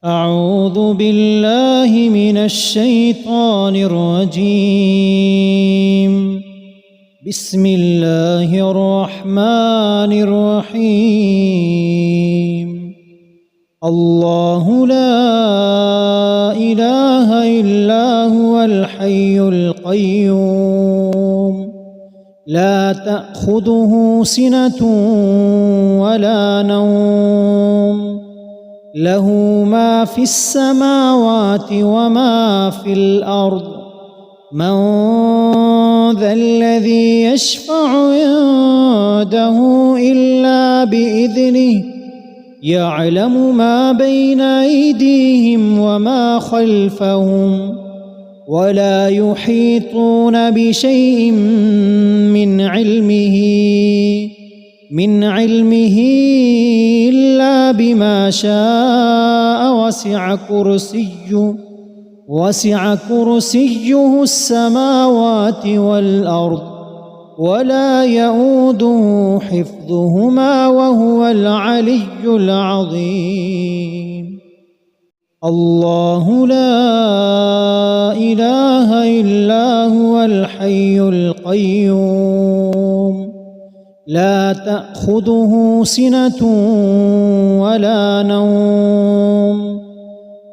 أعوذ بالله من الشيطان الرجيم. بسم الله الرحمن الرحيم. الله لا إله إلا هو الحي القيوم لا تأخذه سنة ولا نوم له ما في السماوات وما في الأرض من ذا الذي يشفع عنده إلا بإذنه يعلم ما بين أيديهم وما خلفهم ولا يحيطون بشيء من علمه إلا بما شاء وسع كرسيه السماوات والأرض ولا يؤوده حفظهما وهو العلي العظيم. الله لا إله إلا هو الحي القيوم لا تأخذه سنة ولا نوم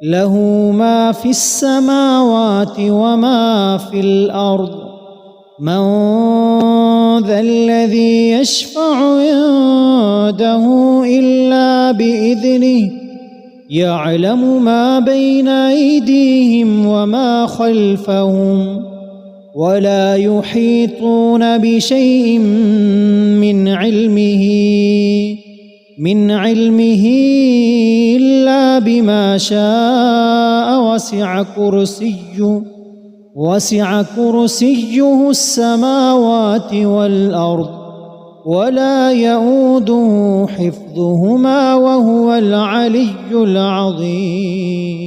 له ما في السماوات وما في الأرض من ذا الذي يشفع عنده إلا بإذنه يعلم ما بين أيديهم وما خلفهم ولا يحيطون بشيء من علمه إلا بما شاء وسع كرسيه السماوات والأرض ولا يؤوده حفظهما وهو العلي العظيم.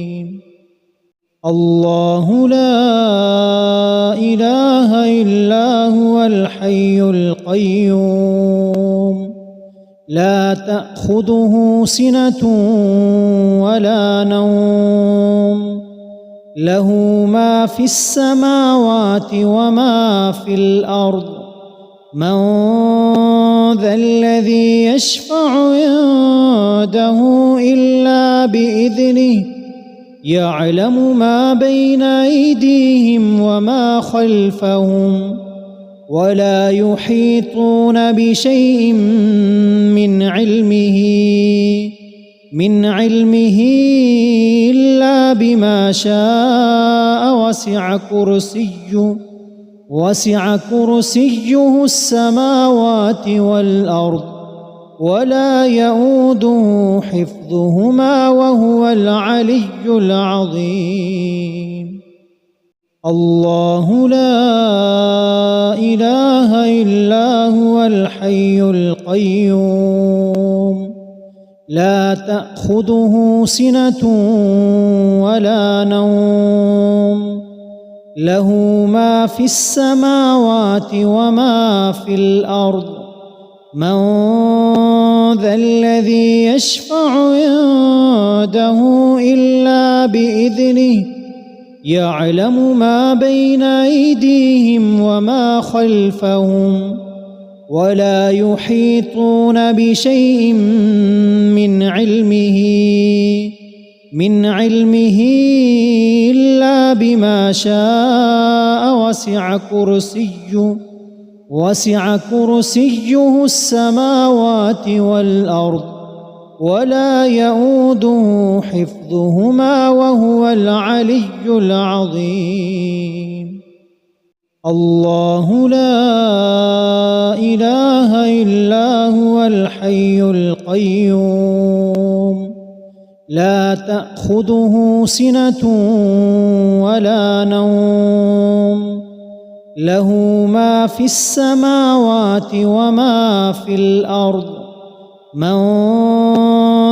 الله لا إله إلا هو الحي القيوم لا تأخذه سنة ولا نوم له ما في السماوات وما في الأرض من ذا الذي يشفع عنده إلا بإذنه يعلم ما بين أيديهم وما خلفهم ولا يحيطون بشيء من علمه إلا بما شاء وسع كرسيه السماوات والأرض ولا يؤوده حفظهما وهو العلي العظيم. الله لا إله إلا هو الحي القيوم لا تأخذه سنة ولا نوم له ما في السماوات وما في الأرض من ذا الذي يشفع عنده إلا بإذنه يعلم ما بين أيديهم وما خلفهم ولا يحيطون بشيء من علمه إلا بما شاء وسع كرسيه السماوات والأرض ولا يؤوده حفظهما وهو العلي العظيم. الله لا إله إلا هو الحي القيوم لا تأخذه سنة ولا نوم له ما في السماوات وما في الأرض من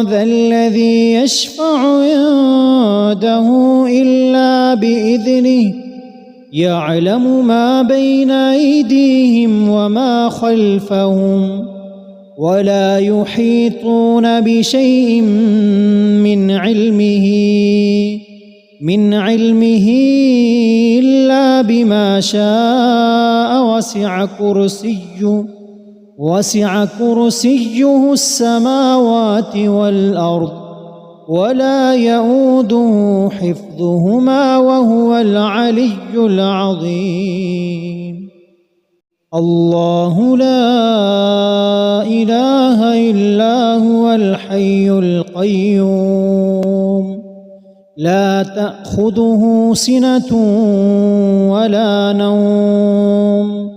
ذا الذي يشفع عنده إلا بإذنه يعلم ما بين أيديهم وما خلفهم ولا يحيطون بشيء من علمه إلا بما شاء. وسع كرسيه السماوات والأرض ولا يؤوده حفظهما وهو العلي العظيم. الله لا إله إلا هو الحي القيوم لا تأخذه سنة ولا نوم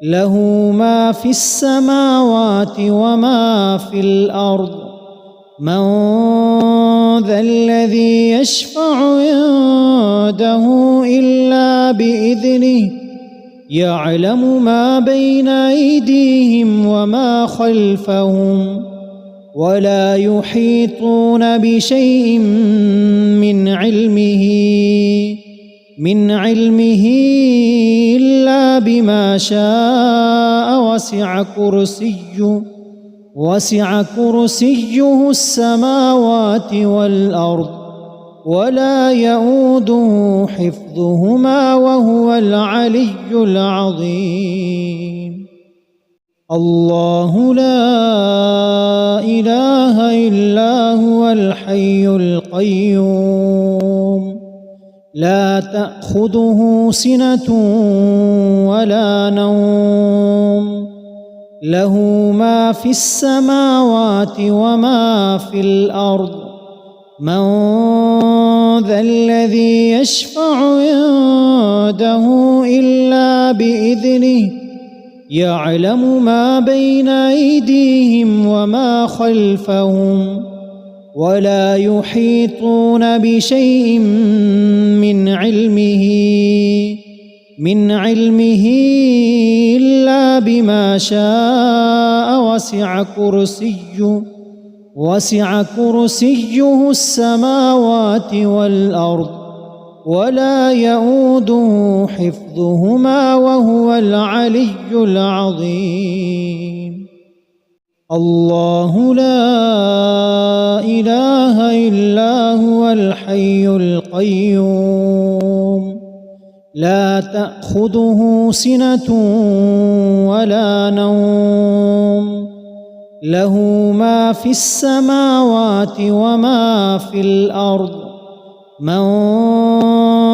له ما في السماوات وما في الأرض من ذا الذي يشفع عنده إلا بإذنه يعلم ما بين أيديهم وما خلفهم ولا يحيطون بشيء من علمه إلا بما شاء. وسع كرسيه السماوات والأرض ولا يؤوده حفظهما وهو العلي العظيم. الله لا إله إلا هو الحي القيوم لا تأخذه سنة ولا نوم له ما في السماوات وما في الأرض من ذا الذي يشفع عنده إلا بإذنه يعلم ما بين أيديهم وما خلفهم ولا يحيطون بشيء من علمه إلا بما شاء. وسع كرسيه السماوات والأرض ولا يؤوده حفظهما وهو العلي العظيم. الله لا إله إلا هو الحي القيوم لا تأخذه سنة ولا نوم له ما في السماوات وما في الأرض من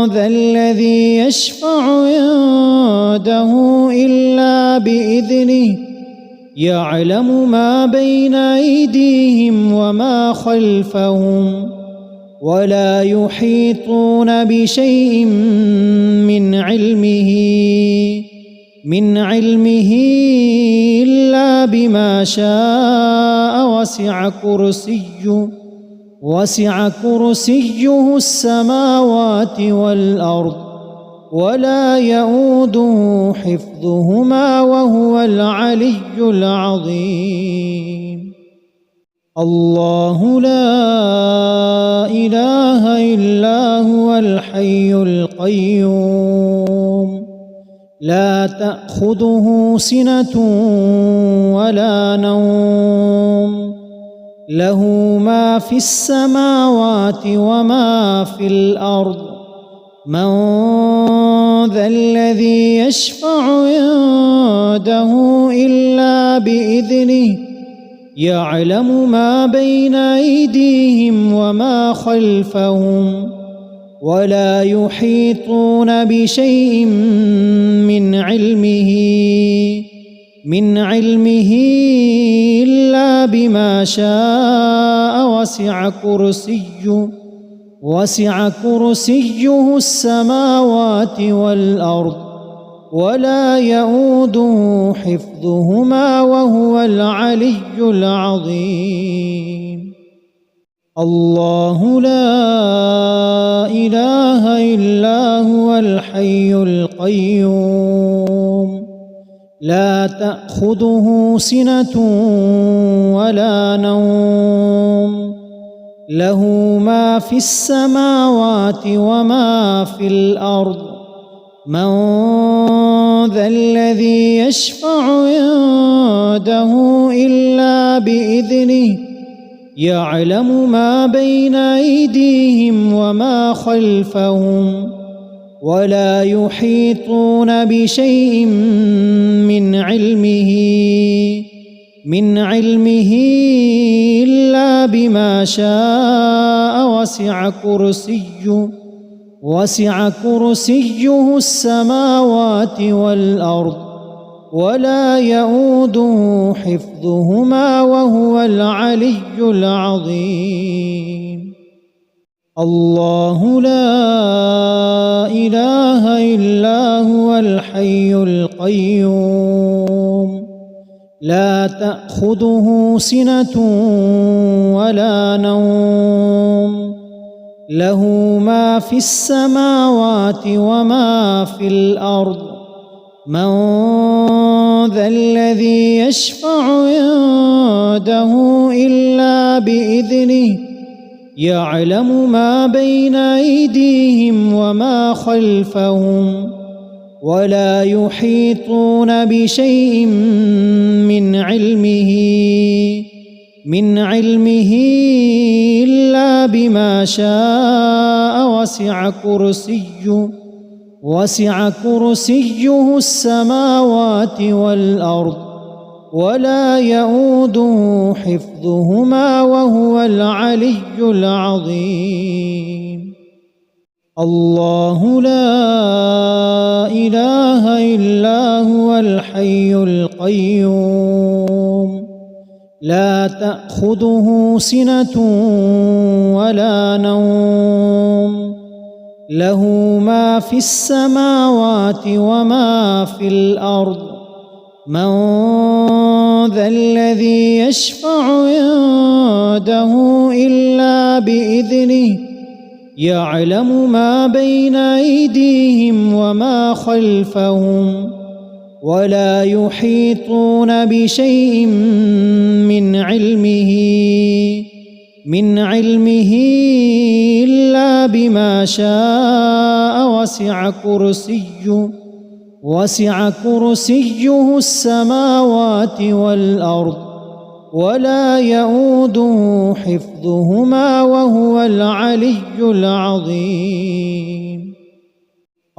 ذا الذي يشفع عنده إلا بإذنه يعلم ما بين أيديهم وما خلفهم ولا يحيطون بشيء من علمه إلا بما شاء. وسع كرسيه السماوات والأرض ولا يؤوده حفظهما وهو العلي العظيم. الله لا إله إلا هو الحي القيوم لا تأخذه سنة ولا نوم له ما في السماوات وما في الأرض من ذا الذي يشفع عنده إلا بإذنه يعلم ما بين أيديهم وما خلفهم ولا يحيطون بشيء من علمه إلا بما شاء. وسع كرسيه السماوات والأرض ولا يؤوده حفظهما وهو العلي العظيم. الله لا إله إلا هو الحي القيوم لا تأخذه سنة ولا نوم له ما في السماوات وما في الأرض من ذا الذي يشفع عنده إلا بإذنه يعلم ما بين أيديهم وما خلفهم ولا يحيطون بشيء من علمه إلا بما شاء وسع كرسيه السماوات والأرض ولا يؤوده حفظهما وهو العلي العظيم. الله لا إله إلا هو الحي القيوم لا تأخذه سنة ولا نوم له ما في السماوات وما في الأرض من ذا الذي يشفع عنده إلا بإذنه يعلم ما بين أيديهم وما خلفهم ولا يحيطون بشيء من علمه إلا بما شاء وسع كرسيه السماوات والأرض ولا يؤوده حفظهما وهو العلي العظيم. الله لا إله إلا هو الحي القيوم لا تأخذه سنة ولا نوم له ما في السماوات وما في الأرض من ذا الذي يشفع عنده إلا بإذنه يعلم ما بين أيديهم وما خلفهم ولا يحيطون بشيء من علمه إلا بما شاء وسع كرسيه السماوات والأرض ولا يؤوده حفظهما وهو العلي العظيم.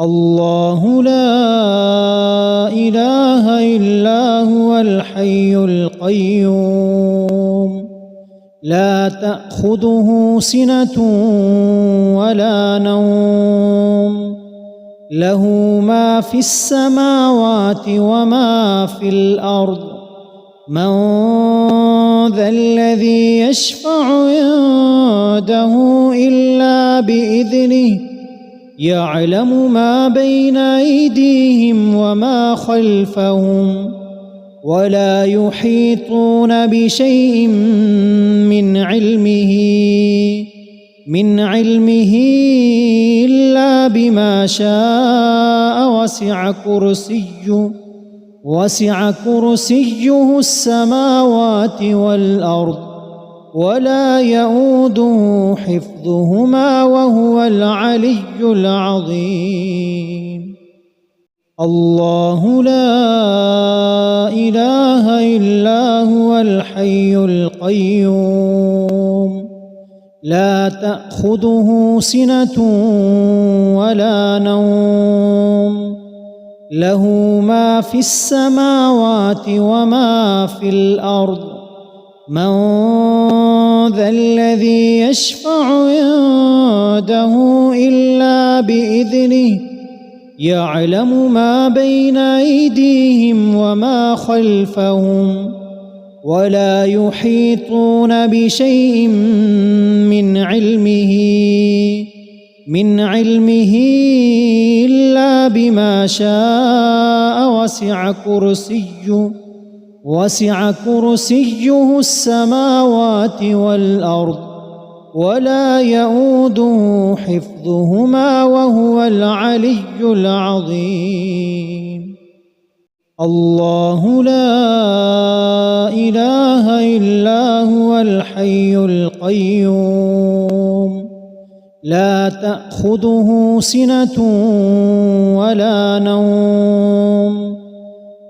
الله لا إله إلا هو الحي القيوم لا تأخذه سنة ولا نوم له ما في السماوات وما في الأرض من ذا الذي يشفع عنده إلا بإذنه يعلم ما بين أيديهم وما خلفهم ولا يحيطون بشيء من علمه إلا بما شاء وسع كرسيه السماوات والأرض ولا يؤوده حفظهما وهو العلي العظيم. الله لا إله إله إلا هو الحي القيوم لا تأخذه سنة ولا نوم له ما في السماوات وما في الأرض من ذا الذي يشفع عنده إلا بإذنه يعلم ما بين أيديهم وما خلفهم ولا يحيطون بشيء من علمه إلا بما شاء وسع كرسيه السماوات والأرض ولا يؤوده حفظهما وهو العلي العظيم. الله لا إله إلا هو الحي القيوم لا تأخذه سنة ولا نوم له ما في السماوات وما في الأرض من ذا الذي يشفع عنده إلا بإذنه يعلم ما بين أيديهم وما خلفهم ولا يحيطون بشيء من علمه إلا بما شاء وسع كرسيه السماوات والأرض ولا يؤوده حفظهما وهو العلي العظيم. الله لا إله إلا هو الحي القيوم لا تأخذه سنة ولا نوم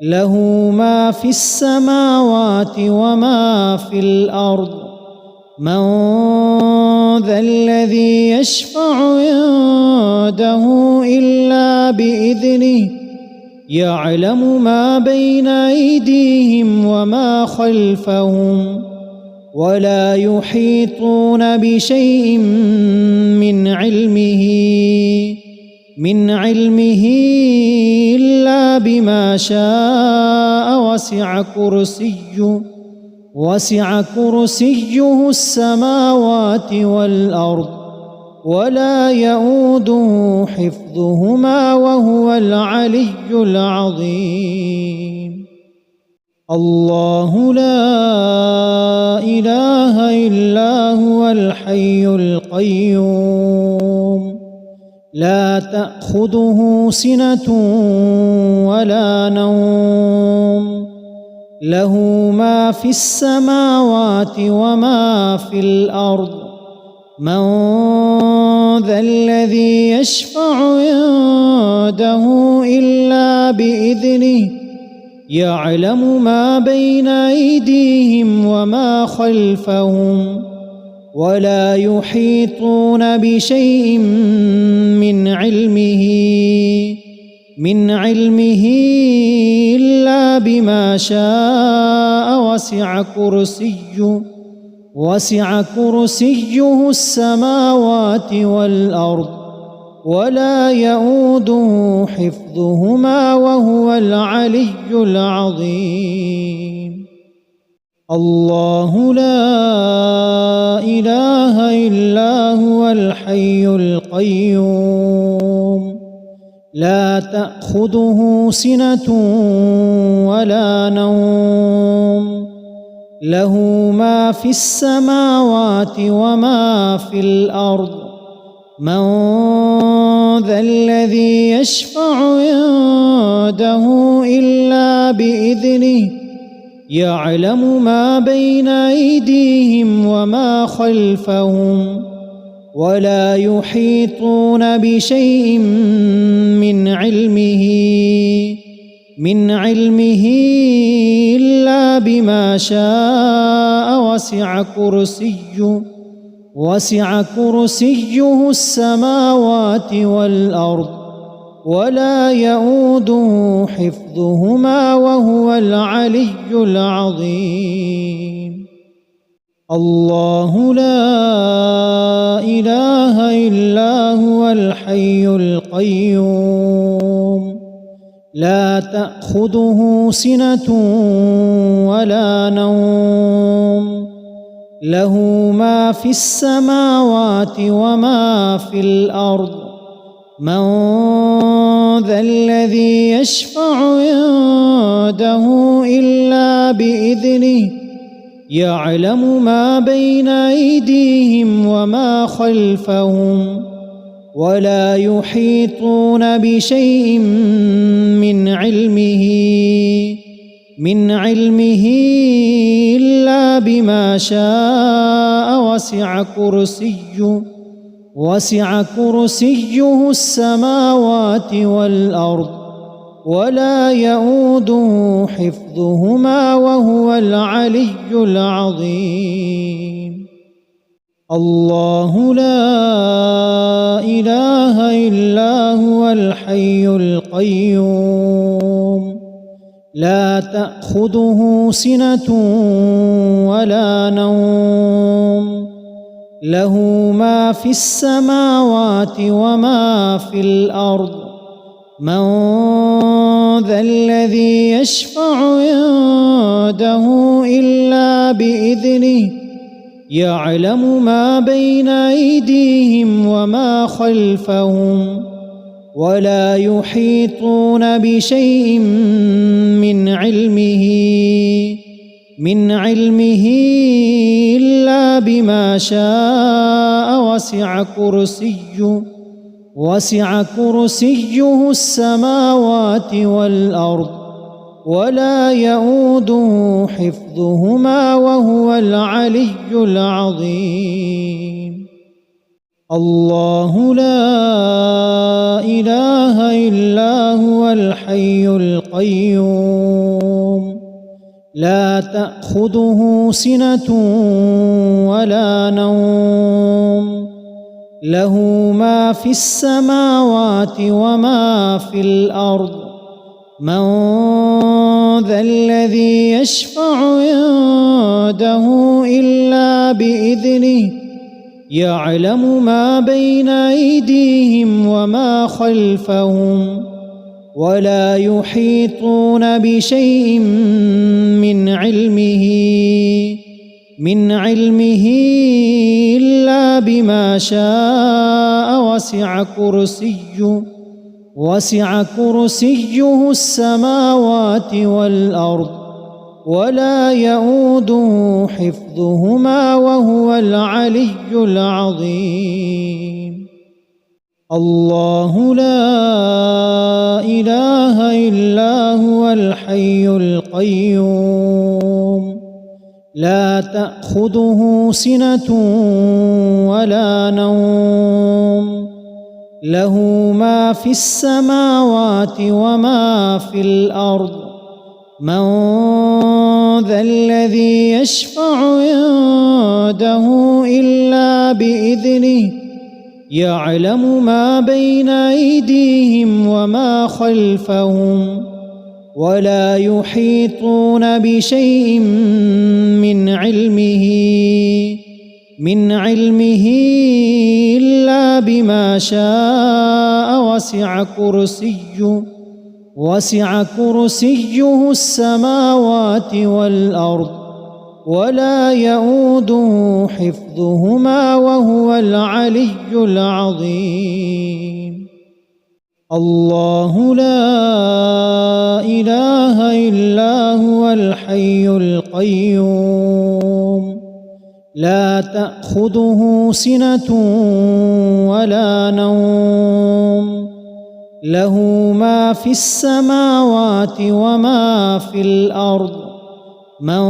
له ما في السماوات وما في الأرض من ذا الذي يشفع عنده إلا بإذنه يعلم ما بين أيديهم وما خلفهم ولا يحيطون بشيء من علمه إلا بما شاء وسع كرسيه السماوات والأرض ولا يؤوده حفظهما وهو العلي العظيم. الله لا إله إلا هو الحي القيوم لا تأخذه سنة ولا نوم له ما في السماوات وما في الأرض من ذا الذي يشفع عنده إلا بإذنه يعلم ما بين أيديهم وما خلفهم ولا يحيطون بشيء من علمه إلا بما شاء وسع كرسيه السماوات والأرض ولا يؤوده حفظهما وهو العلي العظيم. الله لا إله إلا هو الحي القيوم لا تأخذه سنة ولا نوم له ما في السماوات وما في الأرض من ذا الذي يشفع عنده إلا بإذنه يعلم ما بين أيديهم وما خلفهم ولا يحيطون بشيء من علمه إلا بما شاء وسع كرسيه السماوات والأرض ولا يؤوده حفظهما وهو العلي العظيم. الله لا إله إلا هو الحي القيوم لا تأخذه سنة ولا نوم له ما في السماوات وما في الأرض من ذا الذي يشفع عنده إلا بإذنه يعلم ما بين أيديهم وما خلفهم ولا يحيطون بشيء من علمه إلا بما شاء وسع كرسيه السماوات والأرض ولا يؤوده حفظهما وهو العلي العظيم. الله لا إله إلا هو الحي القيوم لا تأخذه سنة ولا نوم له ما في السماوات وما في الأرض من ذا الذي يشفع عنده إلا بإذنه يعلم ما بين أيديهم وما خلفهم ولا يحيطون بشيء من علمه إلا بما شاء وسع كرسيه السماوات والأرض ولا يؤوده حفظهما وهو العلي العظيم. الله لا إله إلا هو الحي القيوم لا تأخذه سنة ولا نوم له ما في السماوات وما في الأرض من ذا الذي يشفع عنده إلا بإذنه يعلم ما بين أيديهم وما خلفهم ولا يحيطون بشيء من علمه إلا بما شاء وسع كرسيه السماوات والأرض ولا يؤوده حفظهما وهو العلي العظيم الله لا إله إلا هو الحي القيوم لا تأخذه سنة ولا نوم له ما في السماوات وما في الأرض من ذا الذي يشفع عنده إلا بإذنه يعلم ما بين أيديهم وما خلفهم ولا يحيطون بشيء من علمه إلا بما شاء وسع كرسيه السماوات والأرض ولا يؤوده حفظهما وهو العلي العظيم الله لا إله إلا هو الحي القيوم لا تأخذه سنة ولا نوم له ما في السماوات وما في الأرض من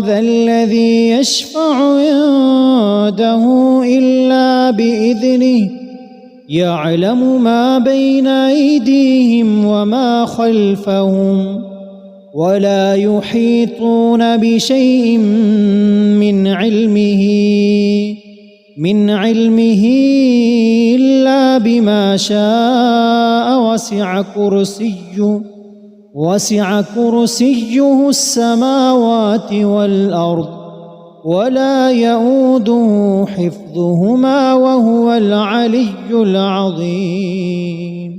ذا الذي يشفع عنده إلا بإذنه يعلم ما بين أيديهم وما خلفهم ولا يحيطون بشيء من علمه إلا بما شاء وسع كرسيه السماوات والأرض ولا يؤوده حفظهما وهو العلي العظيم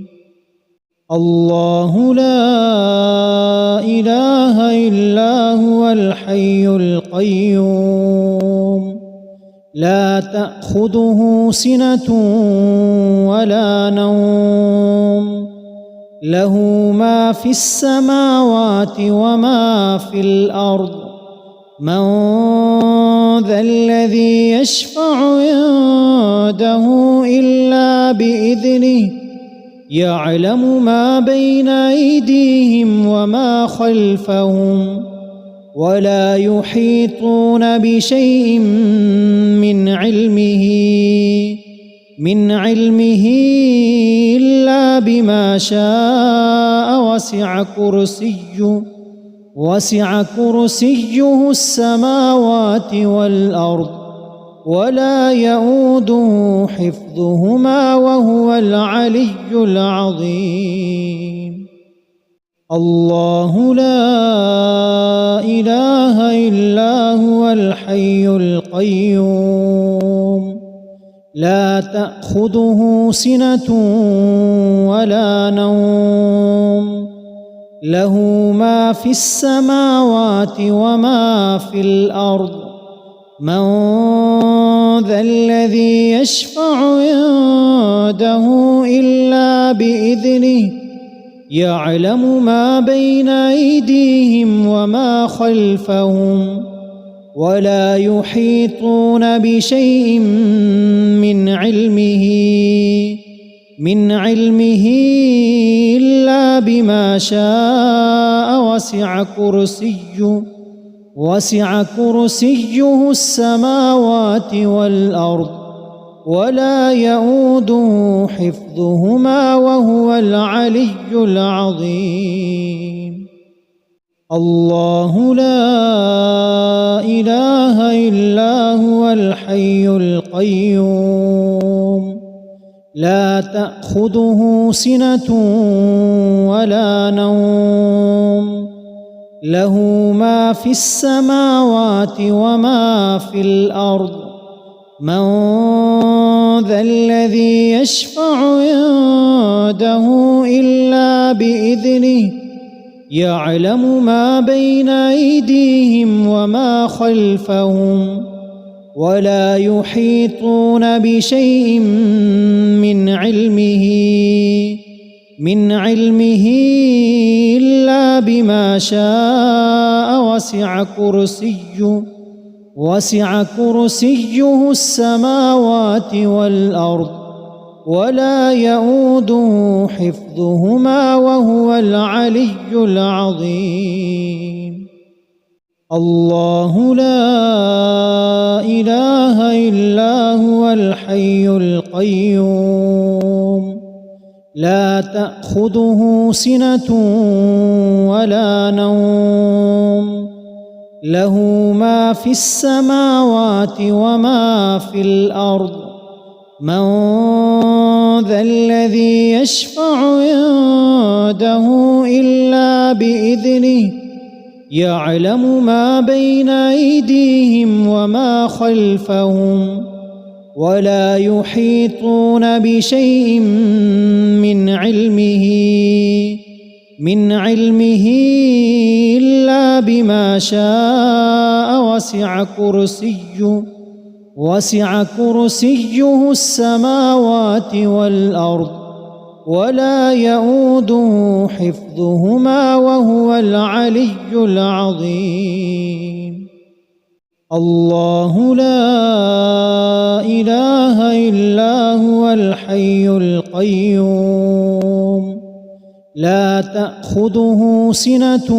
الله لا إله إلا هو الحي القيوم لا تأخذه سنة ولا نوم له ما في السماوات وما في الأرض من ذا الذي يشفع عنده إلا بإذنه يعلم ما بين أيديهم وما خلفهم ولا يحيطون بشيء من علمه إلا بما شاء وسع كرسيه السماوات والأرض ولا يؤوده حفظهما وهو العلي العظيم الله لا إله إلا هو الحي القيوم لا تأخذه سنة ولا نوم له ما في السماوات وما في الأرض من ذا الذي يشفع عنده إلا بإذنه يعلم ما بين أيديهم وما خلفهم ولا يحيطون بشيء من علمه إلا بما شاء وسع كرسيه السماوات والأرض ولا يؤوده حفظهما وهو العلي العظيم. الله لا إله إلا هو الحي القيوم لا تأخذه سنة ولا نوم له ما في السماوات وما في الأرض من ذا الذي يشفع عنده إلا بإذنه يعلم ما بين أيديهم وما خلفهم ولا يحيطون بشيء من علمه إلا بما شاء وسع كرسيه السماوات والأرض ولا يؤوده حفظهما وهو العلي العظيم. الله لا إله إلا هو الحي القيوم لا تأخذه سنة ولا نوم له ما في السماوات وما في الأرض من ذا الذي يشفع عنده إلا بإذنه يعلم ما بين أيديهم وما خلفهم ولا يحيطون بشيء من علمه إلا بما شاء وسع كرسيه السماوات والأرض ولا يؤوده حفظهما وهو العلي العظيم. الله لا إله إلا هو الحي القيوم لا تأخذه سنة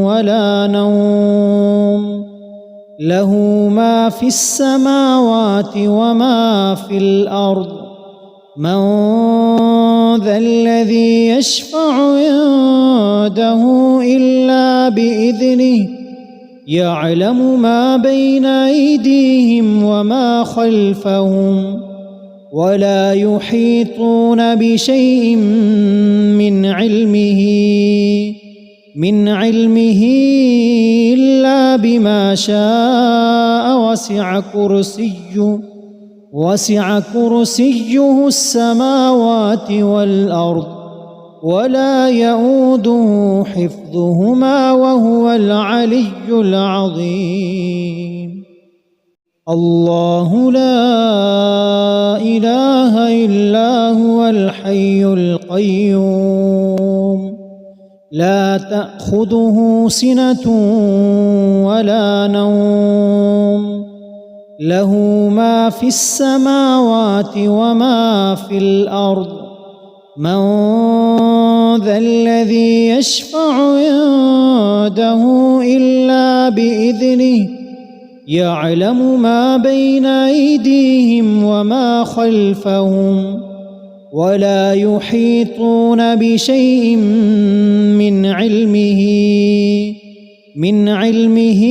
ولا نوم له ما في السماوات وما في الأرض من ذا الذي يشفع عنده إلا بإذنه يعلم ما بين أيديهم وما خلفهم ولا يحيطون بشيء من علمه إلا بما شاء وسع كرسيه السماوات والأرض ولا يؤوده حفظهما وهو العلي العظيم. الله لا إله إلا هو الحي القيوم لا تأخذه سنة ولا نوم له ما في السماوات وما في الأرض من ذا الذي يشفع عنده إلا بإذنه يعلم ما بين أيديهم وما خلفهم ولا يحيطون بشيء من علمه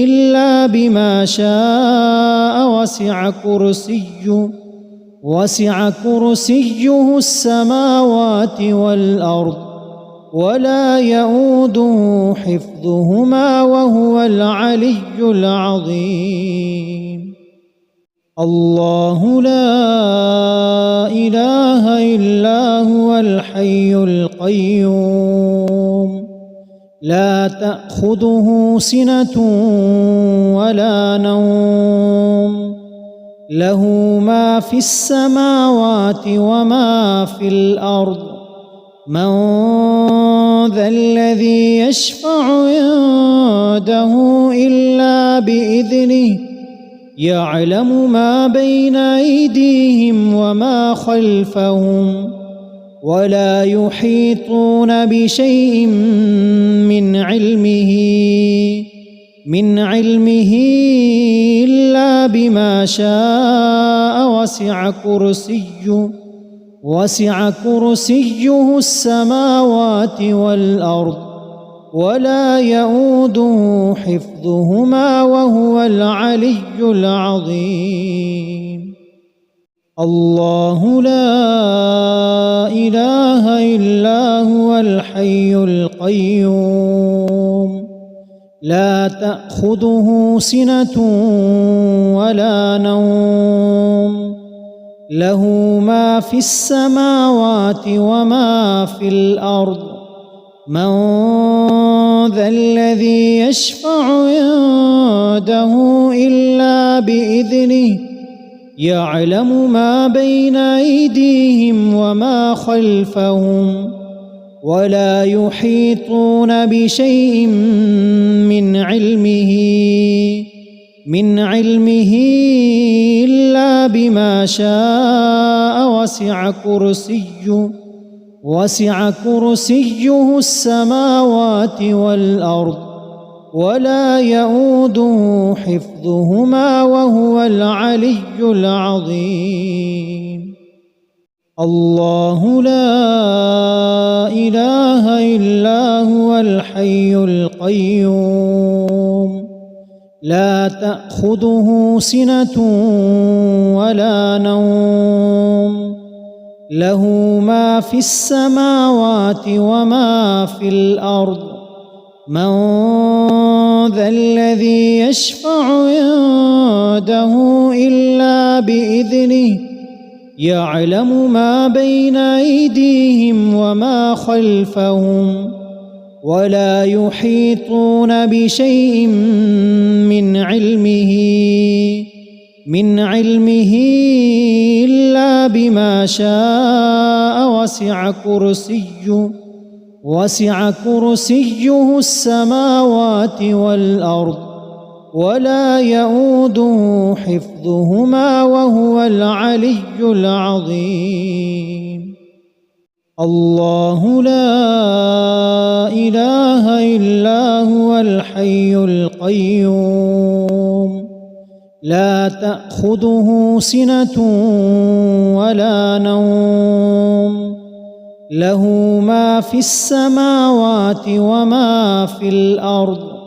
إلا بما شاء وسع كرسيه السماوات والأرض ولا يؤوده حفظهما وهو العلي العظيم. الله لا إله إلا هو الحي القيوم لا تأخذه سنة ولا نوم له ما في السماوات وما في الأرض من ذا الذي يشفع عنده إلا بإذنه يعلم ما بين أيديهم وما خلفهم ولا يحيطون بشيء من علمه إلا بما شاء وسع كرسيه السماوات والأرض ولا يؤوده حفظهما وهو العلي العظيم. الله لا إله إلا هو الحي القيوم لا تأخذه سنة ولا نوم له ما في السماوات وما في الأرض من ذا الذي يشفع عنده إلا بإذنه يعلم ما بين أيديهم وما خلفهم ولا يحيطون بشيء من علمه إلا بما شاء وسع كرسيه السماوات والأرض ولا يؤوده حفظهما وهو العلي العظيم. الله لا إله إلا هو الحي القيوم لا تأخذه سنة ولا نوم له ما في السماوات وما في الأرض من ذا الذي يشفع عنده إلا بإذنه يعلم ما بين أيديهم وما خلفهم ولا يحيطون بشيء من علمه إلا بما شاء وسع كرسيه السماوات والأرض ولا يؤوده حفظهما وهو العلي العظيم. الله لا إله إلا هو الحي القيوم لا تأخذه سنة ولا نوم له ما في السماوات وما في الأرض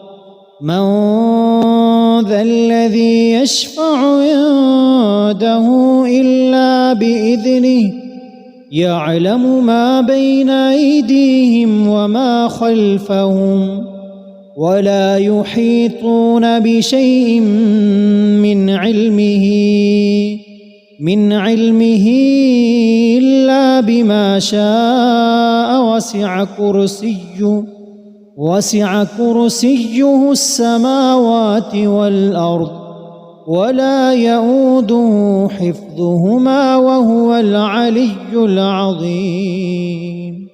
من ذا الذي يشفع عنده إلا بإذنه يعلم ما بين أيديهم وما خلفهم ولا يحيطون بشيء من علمه إلا بما شاء وسع كرسيه السماوات والأرض ولا يؤوده حفظهما وهو العلي العظيم.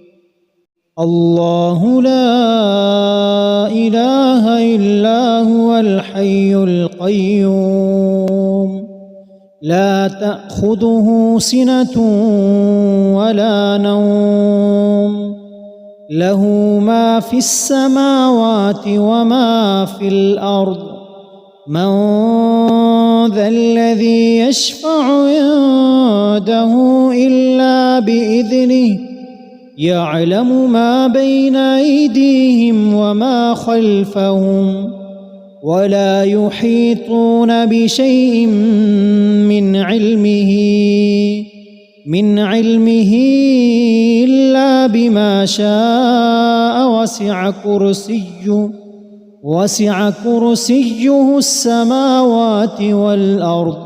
الله لا إله إلا هو الحي القيوم لا تأخذه سنة ولا نوم له ما في السماوات وما في الأرض من ذا الذي يشفع عنده إلا بإذنه يعلم ما بين أيديهم وما خلفهم ولا يحيطون بشيء من علمه إلا بما شاء وسع كرسيه السماوات والأرض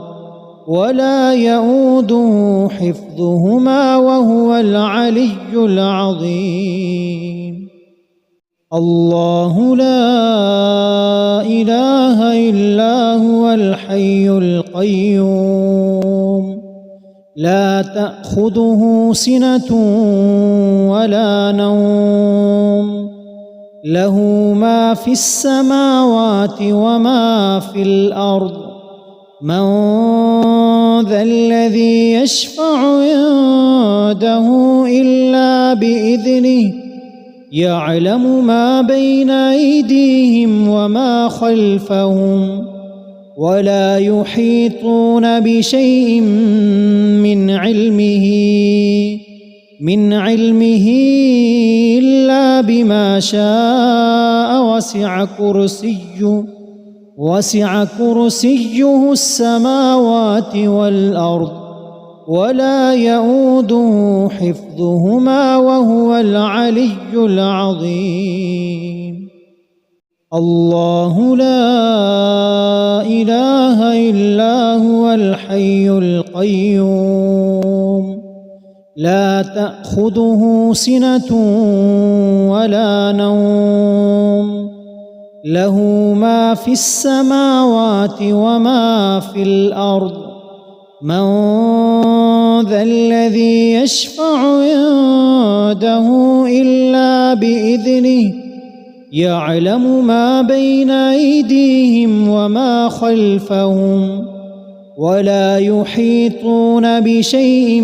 ولا يؤوده حفظهما وهو العلي العظيم. الله لا إله إلا هو الحي القيوم لا تأخذه سنة ولا نوم له ما في السماوات وما في الأرض من ذا الذي يشفع عنده إلا بإذنه يعلم ما بين أيديهم وما خلفهم ولا يحيطون بشيء من علمه إلا بما شاء وسع كرسيه السماوات والأرض ولا يؤوده حفظهما وهو العلي العظيم. الله لا إله إلا هو الحي القيوم لا تأخذه سنة ولا نوم له ما في السماوات وما في الأرض من ذا الذي يشفع عنده إلا بإذنه يعلم ما بين أيديهم وما خلفهم ولا يحيطون بشيء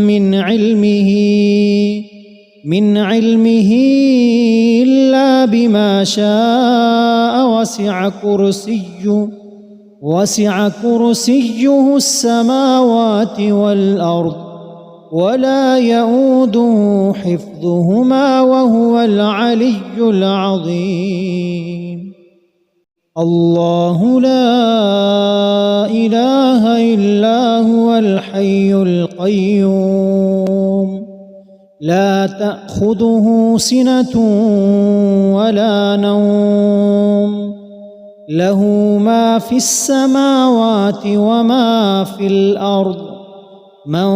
من علمه إلا بما شاء وسع كرسيه السماوات والأرض ولا يؤوده حفظهما وهو العلي العظيم. الله لا إله إلا هو الحي القيوم لا تأخذه سنة ولا نوم له ما في السماوات وما في الأرض من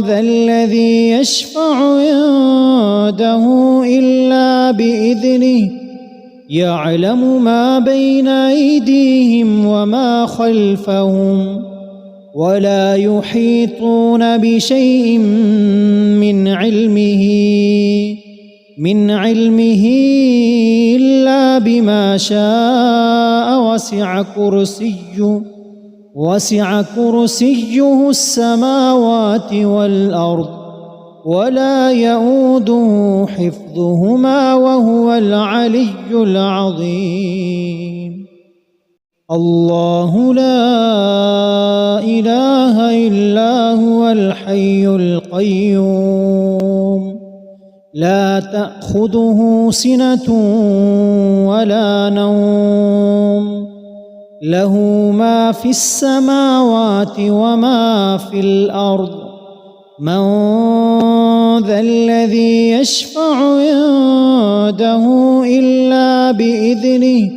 ذا الذي يشفع عنده إلا بإذنه يعلم ما بين أيديهم وما خلفهم ولا يحيطون بشيء من علمه إلا بما شاء وسع كرسيه السماوات والأرض ولا يؤوده حفظهما وهو العلي العظيم. الله لا إله إلا هو الحي القيوم لا تأخذه سنة ولا نوم له ما في السماوات وما في الأرض من ذا الذي يشفع عنده إلا بإذنه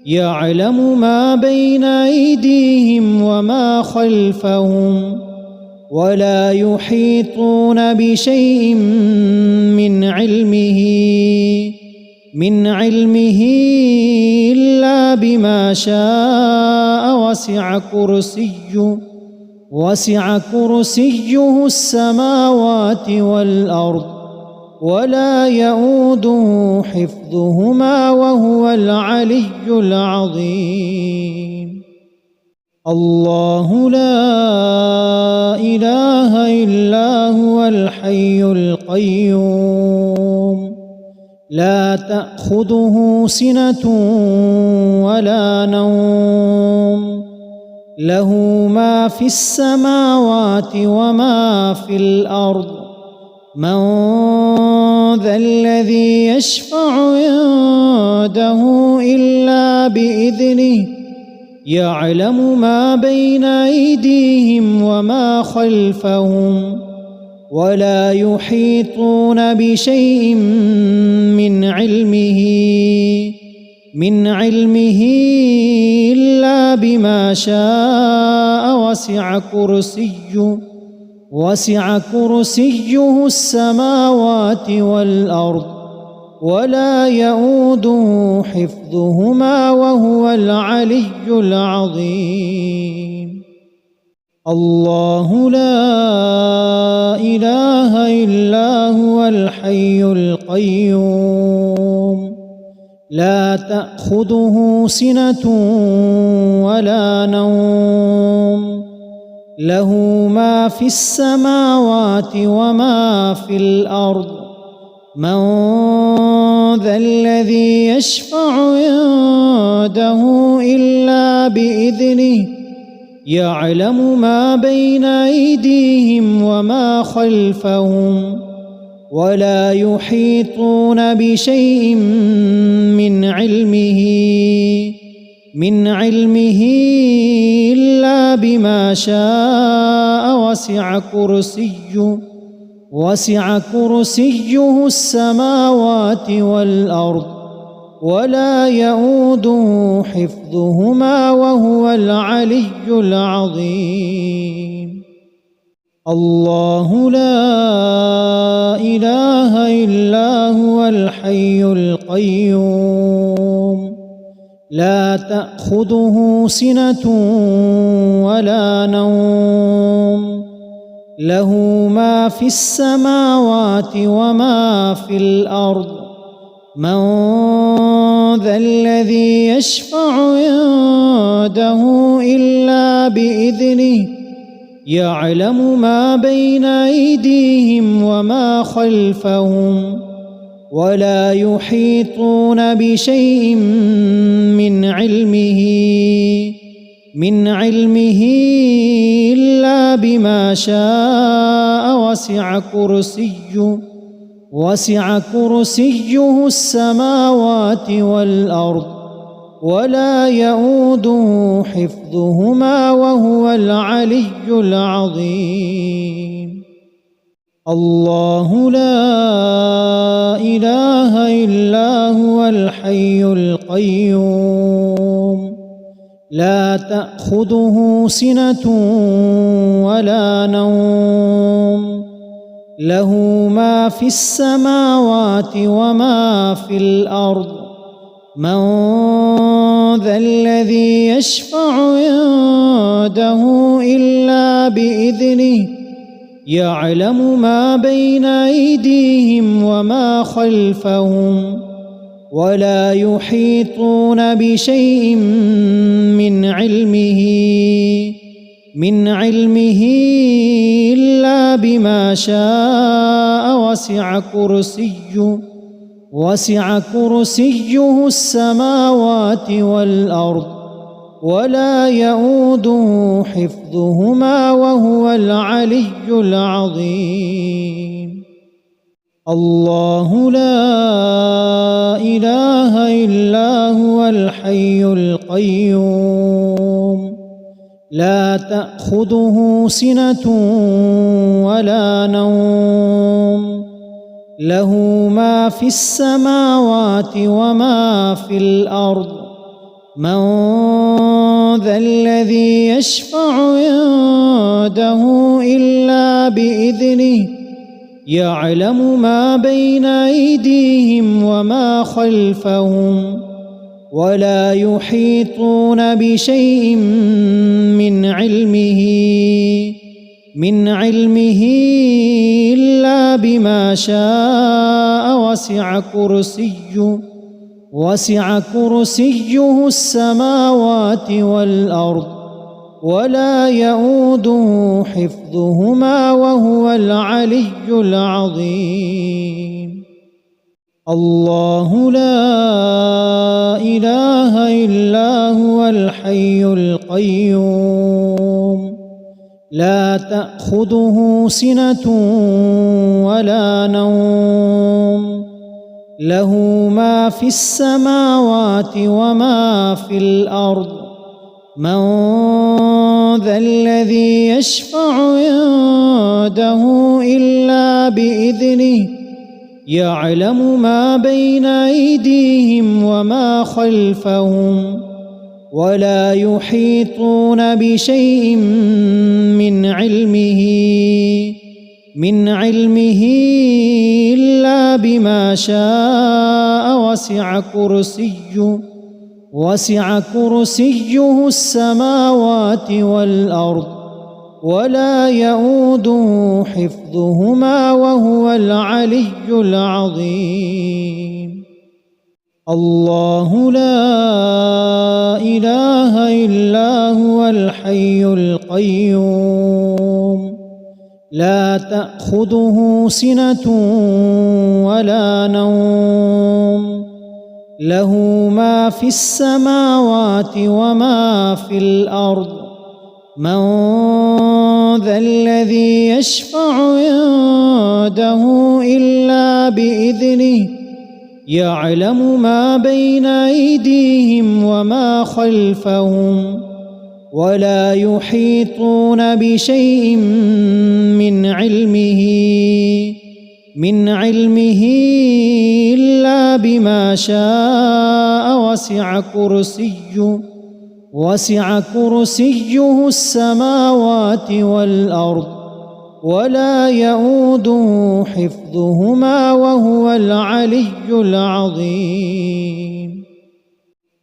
يعلم ما بين أيديهم وما خلفهم ولا يحيطون بشيء من علمه إلا بما شاء وسع كرسيه السماوات والأرض ولا يؤوده حفظهما وهو العلي العظيم. الله لا إله إلا هو الحي القيوم لا تأخذه سنة ولا نوم له ما في السماوات وما في الأرض من ذا الذي يشفع عنده إلا بإذنه يعلم ما بين أيديهم وما خلفهم ولا يحيطون بشيء من علمه إلا بما شاء وسع كرسيه السماوات والأرض ولا يؤوده حفظهما وهو العلي العظيم. الله لا إله إلا هو الحي القيوم لا تأخذه سنة ولا نوم له ما في السماوات وما في الأرض من ذا الذي يشفع عنده إلا بإذنه يعلم ما بين أيديهم وما خلفهم ولا يحيطون بشيء من علمه إلا بما شاء وسع كرسيه السماوات والأرض ولا يؤوده حفظهما وهو العلي العظيم. الله لا إله إلا هو الحي القيوم لا تأخذه سنة ولا نوم له ما في السماوات وما في الأرض من ذا الذي يشفع عنده إلا بإذنه يعلم ما بين أيديهم وما خلفهم ولا يحيطون بشيء من علمه إلا بما شاء وسع كرسيه السماوات والأرض ولا يؤوده حفظهما وهو العلي العظيم. الله لا إله إلا هو الحي القيوم لا تأخذه سنة ولا نوم له ما في السماوات وما في الأرض من ذا الذي يشفع عنده إلا بإذنه يعلم ما بين أيديهم وما خلفهم ولا يحيطون بشيء من علمه إلا بما شاء وسع كرسيه السماوات والأرض ولا يؤوده حفظهما وهو العلي العظيم. الله لا إله إلا هو الحي القيوم لا تأخذه سنة ولا نوم له ما في السماوات وما في الأرض من ذا الذي يشفع عنده إلا بإذنه يعلم ما بين أيديهم وما خلفهم ولا يحيطون بشيء من علمه إلا بما شاء وسع كرسيه السماوات والأرض ولا يؤوده حفظهما وهو العلي العظيم. الله لا إله إلا هو الحي القيوم لا تأخذه سنة ولا نوم له ما في السماوات وما في الأرض من ذا الذي يشفع عنده إلا بإذنه يعلم ما بين أيديهم وما خلفهم ولا يحيطون بشيء من علمه إلا بما شاء وسع كرسيه السماوات والأرض ولا يؤوده حفظهما وهو العلي العظيم. الله لا إله إلا هو الحي القيوم لا تأخذه سنة ولا نوم له ما في السماوات وما في الأرض من ذا الذي يشفع عنده إلا بإذنه يعلم ما بين أيديهم وما خلفهم ولا يحيطون بشيء من علمه إلا بما شاء وسع كرسيه السماوات والأرض ولا يؤوده حفظهما وهو العلي العظيم.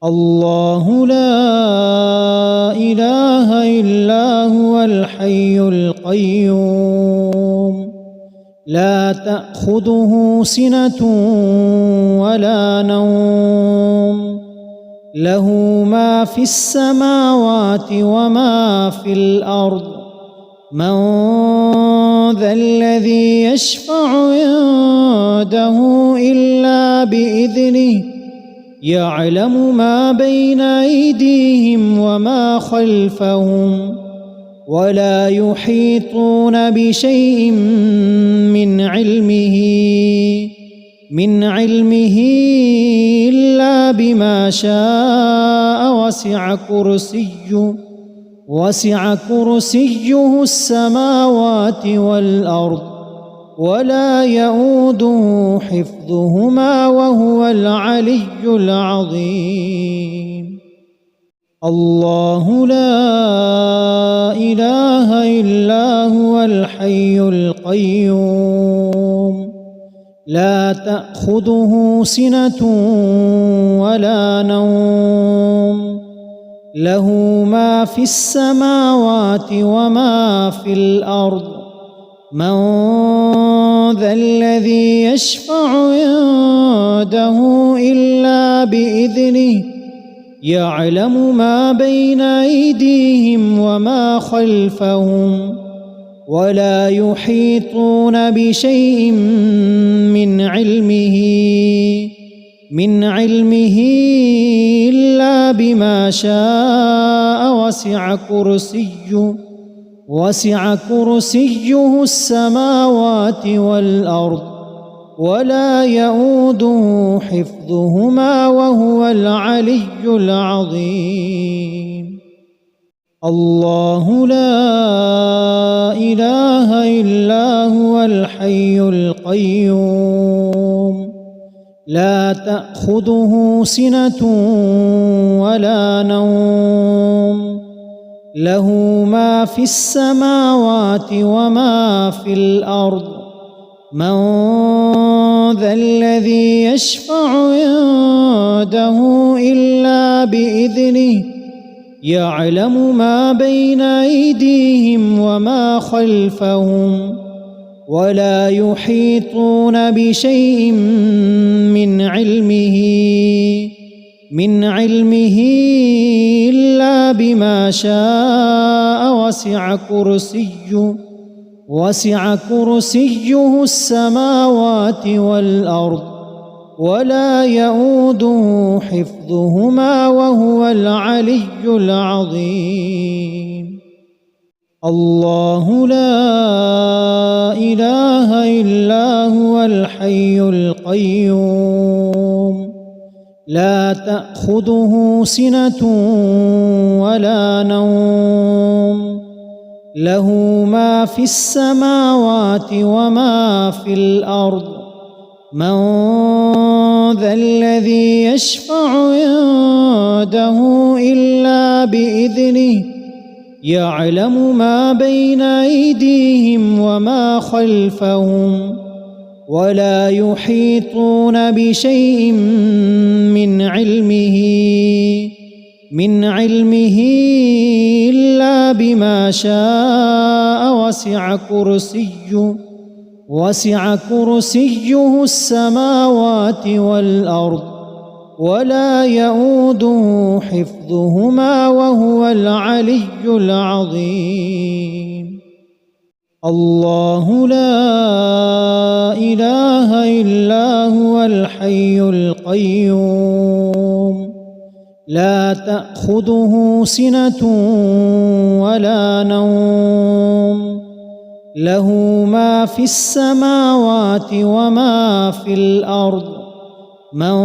الله لا إله إلا هو الحي القيوم لا تأخذه سنة ولا نوم له ما في السماوات وما في الأرض من ذا الذي يشفع عنده إلا بإذنه يعلم ما بين أيديهم وما خلفهم ولا يحيطون بشيء من علمه إلا بما شاء وسع كرسيه السماوات والأرض ولا يؤوده حفظهما وهو العلي العظيم. الله لا إله إلا هو الحي القيوم لا تأخذه سنة ولا نوم له ما في السماوات وما في الأرض من ذا الذي يشفع عنده إلا بإذنه يعلم ما بين أيديهم وما خلفهم ولا يحيطون بشيء من علمه إلا بما شاء وسع كرسيه السماوات والأرض ولا يؤوده حفظهما وهو العلي العظيم. الله لا إله إلا هو الحي القيوم لا تأخذه سنة ولا نوم له ما في السماوات وما في الأرض من ذا الذي يشفع عنده إلا بإذنه يعلم ما بين أيديهم وما خلفهم ولا يحيطون بشيء من علمه إلا بما شاء وسع كرسيه السماوات والأرض ولا يؤوده حفظهما وهو العلي العظيم. الله لا إله إلا هو الحي القيوم لا تأخذه سنة ولا نوم له ما في السماوات وما في الأرض من ذا الذي يشفع عنده إلا بإذنه يعلم ما بين أيديهم وما خلفهم ولا يحيطون بشيء من علمه إلا بما شاء الله لا إله إلا هو الحي القيوم لا تأخذه سنة ولا نوم له ما في السماوات وما في الأرض من ذا الذي يشفع عنده إلا بإذنه يعلم ما بين أيديهم وما خلفهم ولا يحيطون بشيء من علمه إلا بما شاء وسع كرسيه السماوات والأرض ولا يؤوده حفظهما وهو العلي العظيم. الله لا إله إلا هو الحي القيوم لا تأخذه سنة ولا نوم له ما في السماوات وما في الأرض من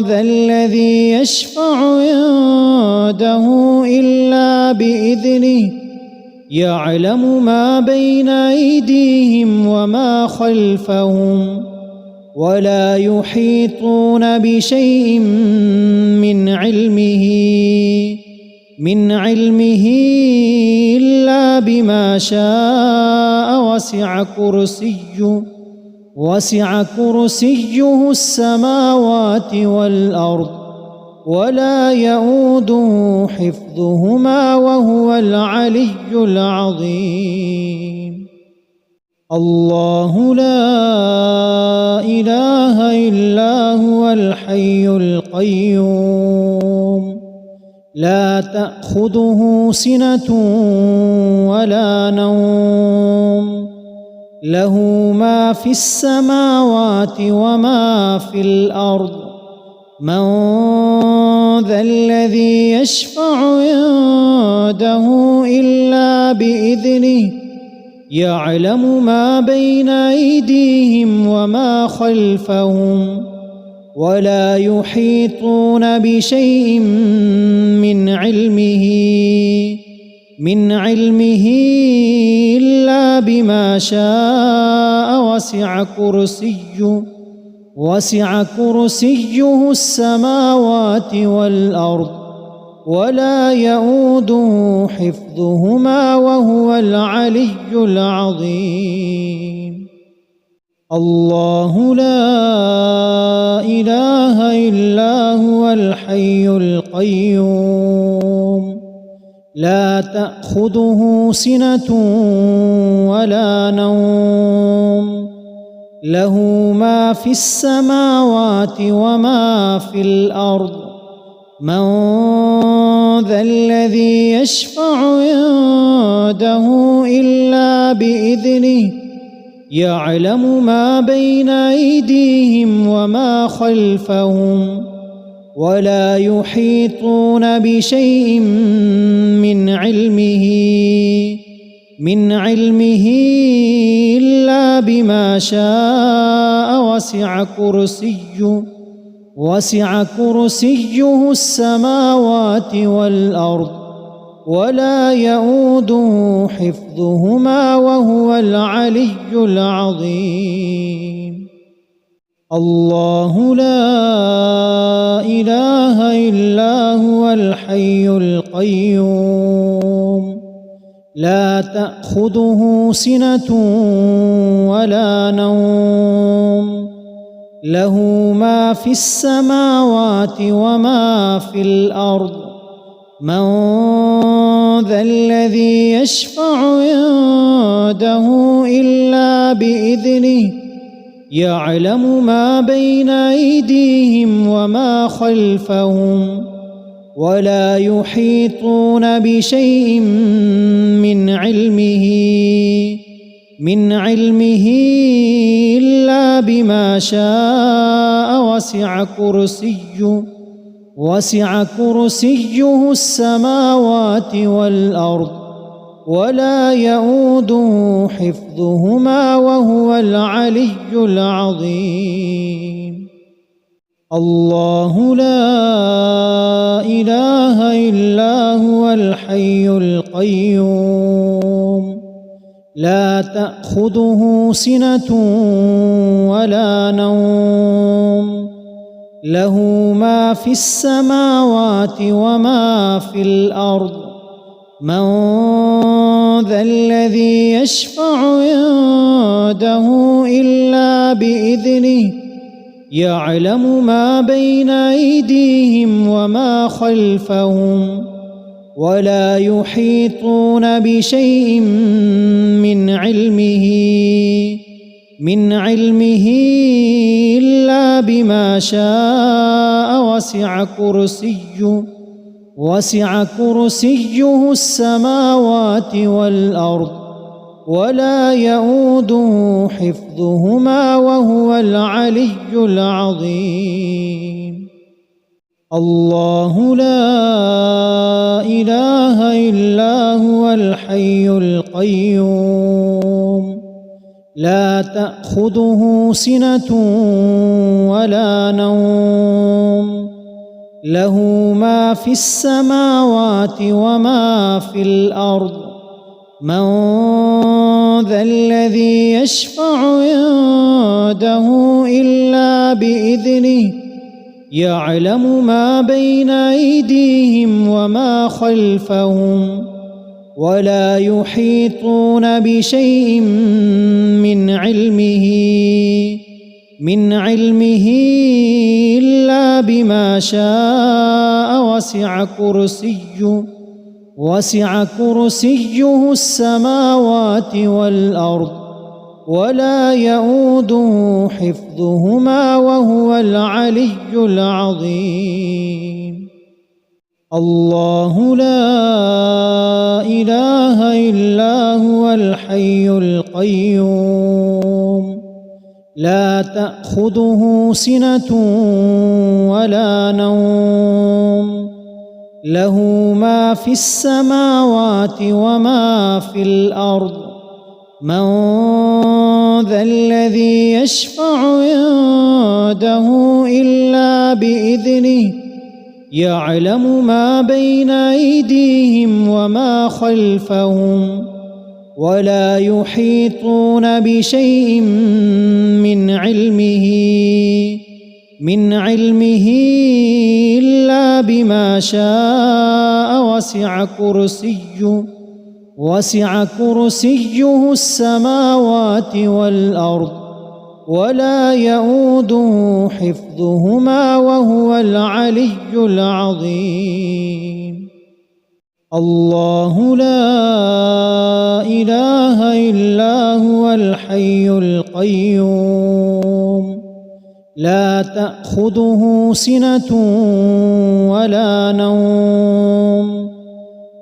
ذا الذي يشفع عنده إلا بإذنه يعلم ما بين أيديهم وما خلفهم ولا يحيطون بشيء من علمه إلا بما شاء وسع كرسيه السماوات والأرض ولا يؤوده حفظهما وهو العلي العظيم الله لا إله إلا هو الحي القيوم لا تأخذه سنة ولا نوم له ما في السماوات وما في الأرض من ذا الذي يشفع عنده إلا بإذنه يعلم ما بين أيديهم وما خلفهم ولا يحيطون بشيء من علمه إلا بما شاء وسع كرسيه السماوات والأرض ولا يؤوده حفظهما وهو العلي العظيم الله لا إله إلا هو الحي القيوم لا تأخذه سنة ولا نوم له ما في السماوات وما في الأرض من ذا الذي يشفع عنده إلا بإذنه يعلم ما بين أيديهم وما خلفهم ولا يحيطون بشيء من علمه إلا بما شاء وسع كرسيه السماوات والأرض ولا يؤوده حفظهما وهو العلي العظيم الله لا إله إلا هو الحي القيوم لا تأخذه سنة ولا نوم له ما في السماوات وما في الأرض من ذا الذي يشفع عنده إلا بإذنه يعلم ما بين أيديهم وما خلفهم ولا يحيطون بشيء من علمه إلا بما شاء وسع كرسيه السماوات والأرض ولا يؤوده حفظهما وهو العلي العظيم الله لا إله إلا هو الحي القيوم لا تأخذه سنة ولا نوم له ما في السماوات وما في الأرض من ذا الذي يشفع عنده إلا بإذنه يعلم ما بين أيديهم وما خلفهم ولا يحيطون بشيء من علمه إلا بما شاء وسع كرسيه السماوات والأرض ولا يؤوده حفظهما وهو العلي العظيم. الله لا إله إلا هو الحي القيوم لا تأخذه سنة ولا نوم له ما في السماوات وما في الأرض من ذا الذي يشفع عنده إلا بإذنه يعلم ما بين أيديهم وما خلفهم ولا يحيطون بشيء من علمه إلا بما شاء وسع كرسيه السماوات والأرض ولا يؤوده حفظهما وهو العلي العظيم. الله لا إله إلا هو الحي القيوم لا تأخذه سنة ولا نوم له ما في السماوات وما في الأرض من ذا الذي يشفع عنده إلا بإذنه يعلم ما بين أيديهم وما خلفهم ولا يحيطون بشيء من علمه إلا بما شاء وسع كرسيه السماوات والأرض ولا يؤوده حفظهما وهو العلي العظيم. الله لا إله إلا هو الحي القيوم لا تأخذه سنة ولا نوم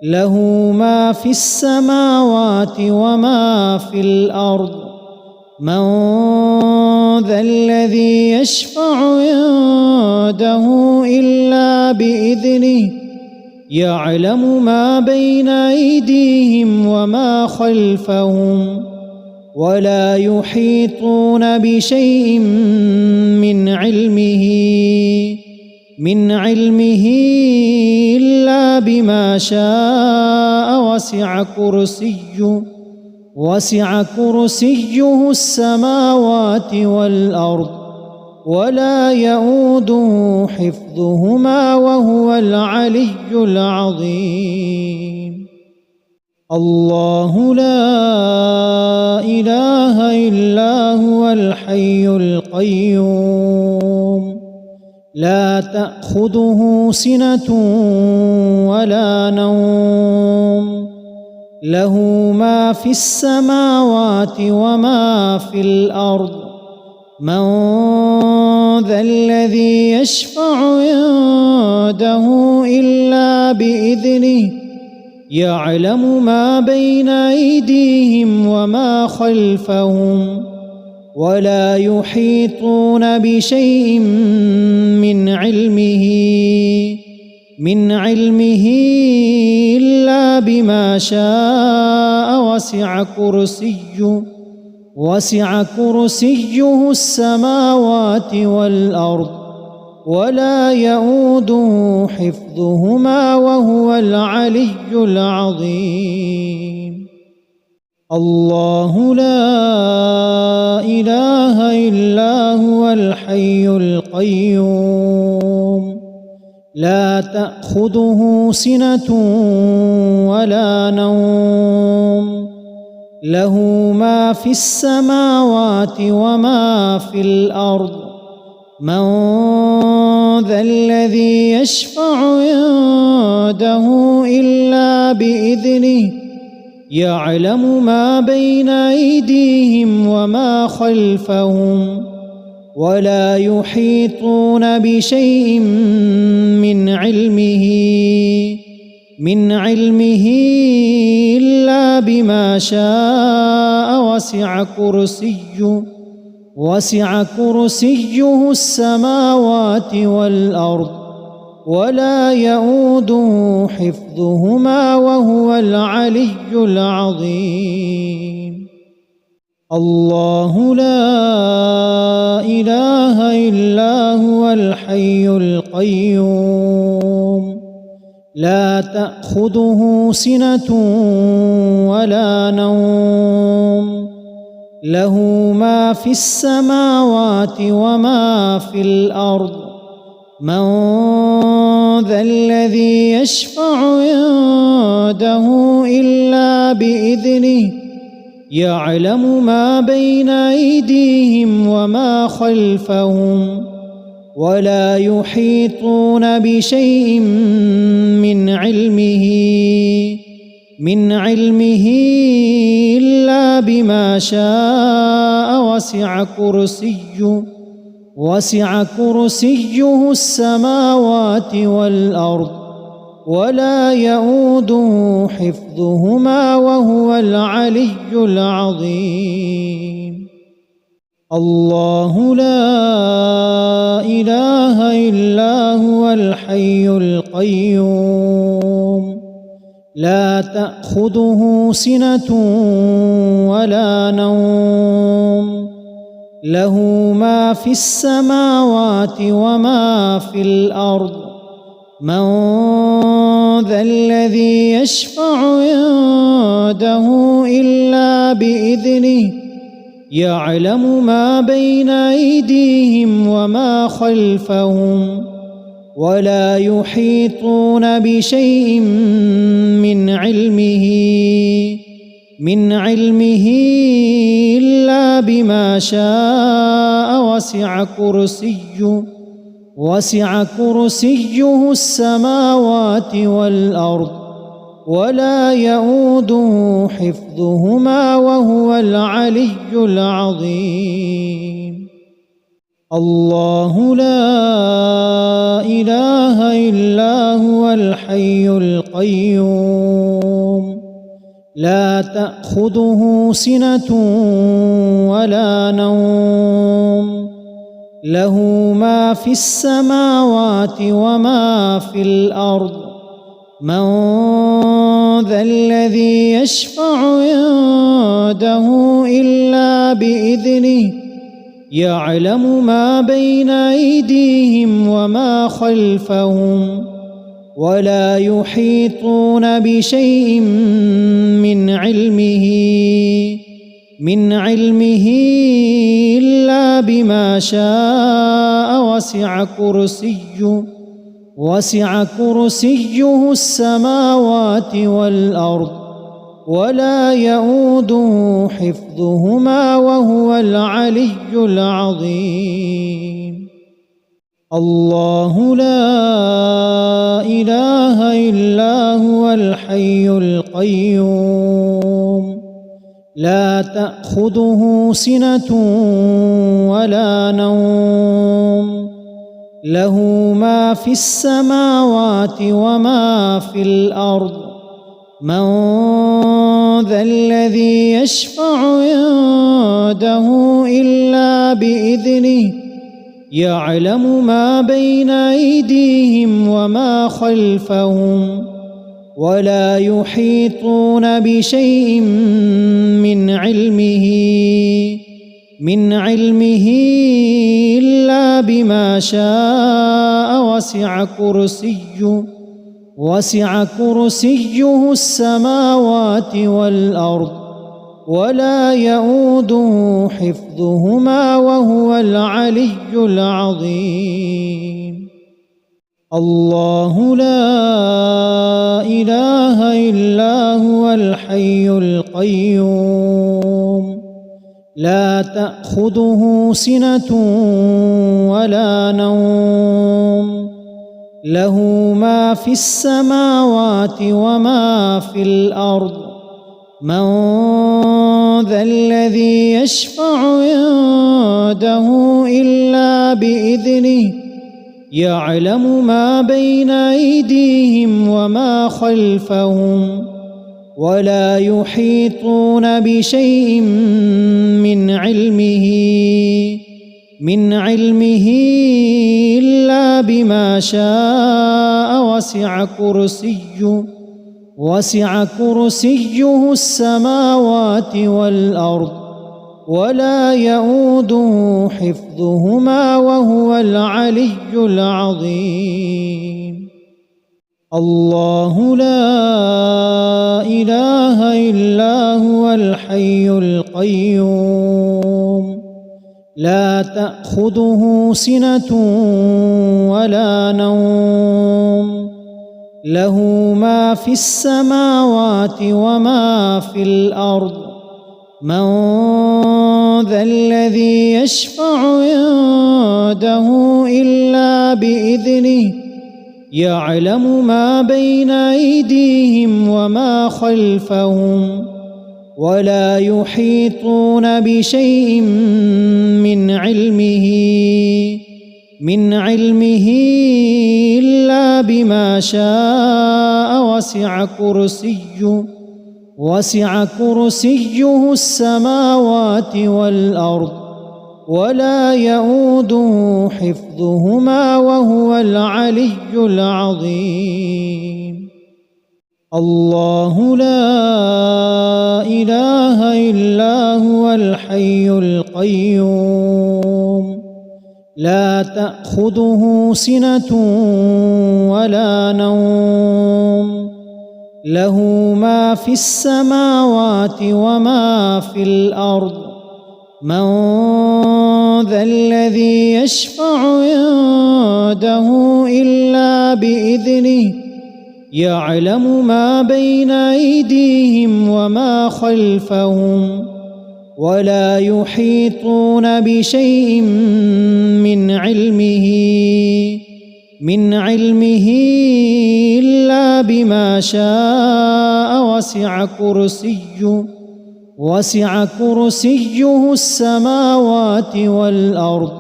له ما في السماوات وما في الأرض من ذا الذي يشفع عنده إلا بإذنه يعلم ما بين أيديهم وما خلفهم ولا يحيطون بشيء من علمه إلا بما شاء وسع كرسيه السماوات والأرض ولا يؤوده حفظهما وهو العلي العظيم. الله لا إله إلا هو الحي القيوم لا تأخذه سنة ولا نوم له ما في السماوات وما في الأرض من ذا الذي يشفع عنده إلا بإذنه يعلم ما بين أيديهم وما خلفهم ولا يحيطون بشيء من علمه إلا بما شاء وسع كرسيه السماوات والأرض ولا يؤوده حفظهما وهو العلي العظيم. الله لا إله إلا هو الحي القيوم لا تأخذه سنة ولا نوم له ما في السماوات وما في الأرض من ذا الذي يشفع عنده إلا بإذنه يعلم ما بين أيديهم وما خلفهم ولا يحيطون بشيء من علمه إلا بما شاء وسع كرسيه السماوات والأرض ولا يؤوده حفظهما وهو العلي العظيم. الله لا إله إلا هو الحي القيوم لا تأخذه سنة ولا نوم له ما في السماوات وما في الأرض من ذا الذي يشفع عنده إلا بإذنه يعلم ما بين أيديهم وما خلفهم ولا يحيطون بشيء من علمه إلا بما شاء وسع كرسيه السماوات والأرض ولا يؤوده حفظهما وهو العلي العظيم. الله لا إله إلا هو الحي القيوم لا تأخذه سنة ولا نوم له ما في السماوات وما في الأرض من ذا الذي يشفع عنده إلا بإذنه يعلم ما بين أيديهم وما خلفهم ولا يحيطون بشيء من علمه إلا بما شاء وسع كرسيه السماوات والأرض ولا يؤوده حفظهما وهو العلي العظيم. الله لا إله إلا هو الحي القيوم لا تأخذه سنة ولا نوم له ما في السماوات وما في الأرض من ذا الذي يشفع عنده إلا بإذنه يعلم ما بين أيديهم وما خلفهم ولا يحيطون بشيء من علمه إلا بما شاء وسع كرسيه السماوات والأرض ولا يؤوده حفظهما وهو العلي العظيم. الله لا إله إلا هو الحي القيوم لا تأخذه سنة ولا نوم له ما في السماوات وما في الأرض من ذا الذي يشفع عنده إلا بإذنه يعلم ما بين أيديهم وما خلفهم ولا يحيطون بشيء من علمه إلا بما شاء وسع كرسيه السماوات والأرض ولا يؤوده حفظهما وهو العلي العظيم. الله لا إله إلا هو الحي القيوم لا تأخذه سنة ولا نوم له ما في السماوات وما في الأرض من ذا الذي يشفع عنده إلا بإذنه يعلم ما بين أيديهم وما خلفهم ولا يحيطون بشيء من علمه إلا بما شاء. وسع كرسيه السماوات والأرض ولا يؤوده حفظهما وهو العلي العظيم. الله لا إله إلا هو الحي القيوم لا تأخذه سنة ولا نوم له ما في السماوات وما في الأرض من ذا الذي يشفع عنده إلا بإذنه يعلم ما بين أيديهم وما خلفهم ولا يحيطون بشيء من علمه إلا بما شاء. وسع كرسيه السماوات والأرض ولا يؤوده حفظهما وهو العلي العظيم. الله لا إله إلا هو الحي القيوم لا تأخذه سنة ولا نوم له ما في السماوات وما في الأرض من ذا الذي يشفع عنده إلا بإذنه يعلم ما بين أيديهم وما خلفهم ولا يحيطون بشيء من علمه إلا بما شاء. وسع كرسيه السماوات والأرض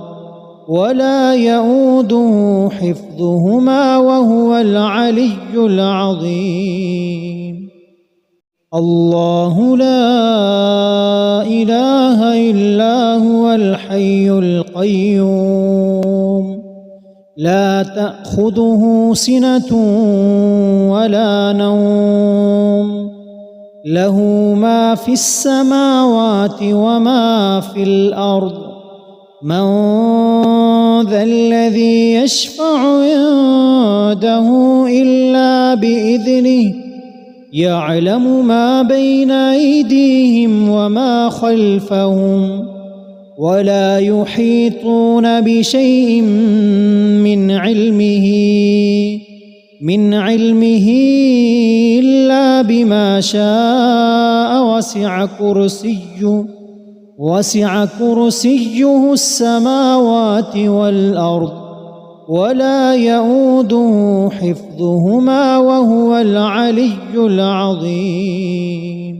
ولا يؤوده حفظهما وهو العلي العظيم. الله لا إله إلا هو الحي القيوم لا تأخذه سنة ولا نوم له ما في السماوات وما في الأرض من ذا الذي يشفع عنده إلا بإذنه يعلم ما بين أيديهم وما خلفهم ولا يحيطون بشيء من علمه إلا بما شاء. وسع كرسيه السماوات والأرض ولا يؤوده حفظهما وهو العلي العظيم.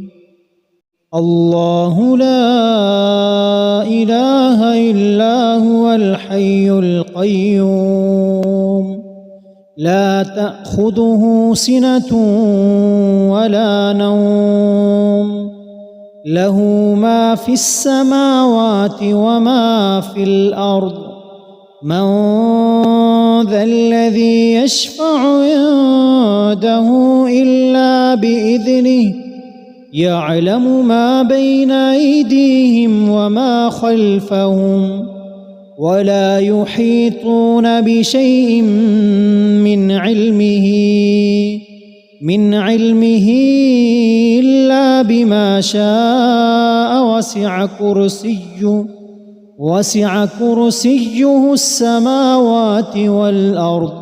الله لا إله إلا هو الحي القيوم لا تأخذه سنة ولا نوم له ما في السماوات وما في الأرض من ذا الذي يشفع عنده إلا بإذنه يعلم ما بين أيديهم وما خلفهم ولا يحيطون بشيء من علمه إلا بما شاء. وسع كرسيه السماوات والأرض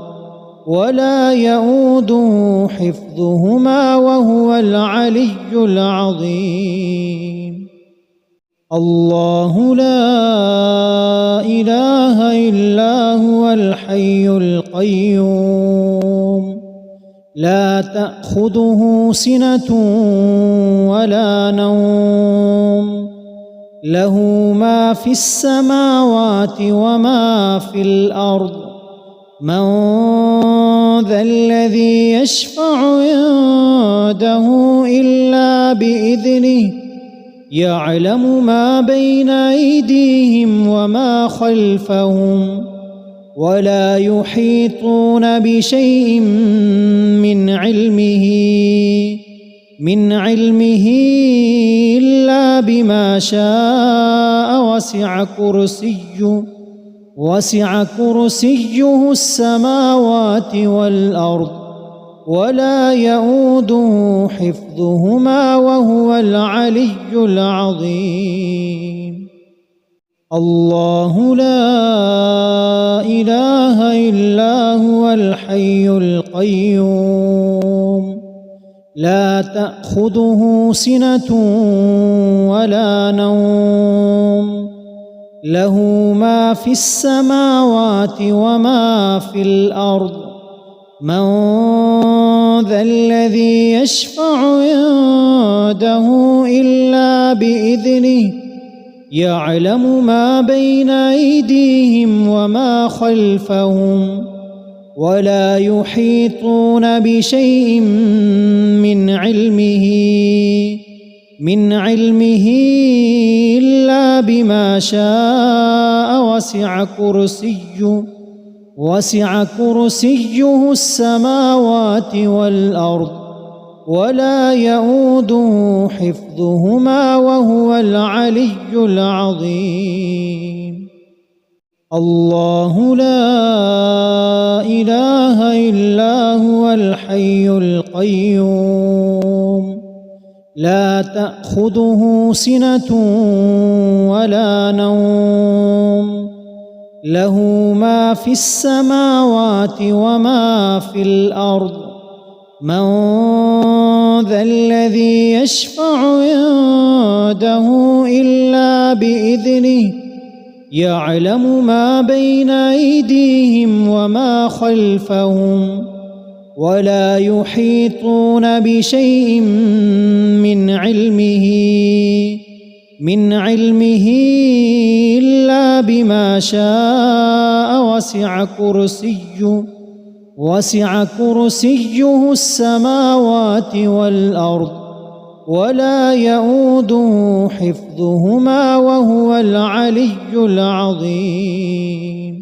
ولا يؤوده حفظهما وهو العلي العظيم. الله لا إله إلا هو الحي القيوم لا تأخذه سنة ولا نوم له ما في السماوات وما في الأرض من ذا الذي يشفع عنده إلا بإذنه يعلم ما بين أيديهم وما خلفهم ولا يحيطون بشيء من علمه إلا بما شاء وسع كرسيه السماوات والأرض ولا يؤوده حفظهما وهو العلي العظيم. الله لا إله إلا هو الحي القيوم لا تأخذه سنة ولا نوم له ما في السماوات وما في الأرض من ذا الذي يشفع عنده إلا بإذنه يعلم ما بين أيديهم وما خلفهم ولا يحيطون بشيء من علمه إلا بما شاء وسع كرسيه السماوات والأرض ولا يؤوده حفظهما وهو العلي العظيم. الله لا إله إلا هو الحي القيوم لا تأخذه سنة ولا نوم له ما في السماوات وما في الأرض من ذا الذي يشفع عنده إلا بإذنه يعلم ما بين أيديهم وما خلفهم ولا يحيطون بشيء من علمه إلا بما شاء وسع كرسيه السماوات والأرض ولا يؤوده حفظهما وهو العلي العظيم.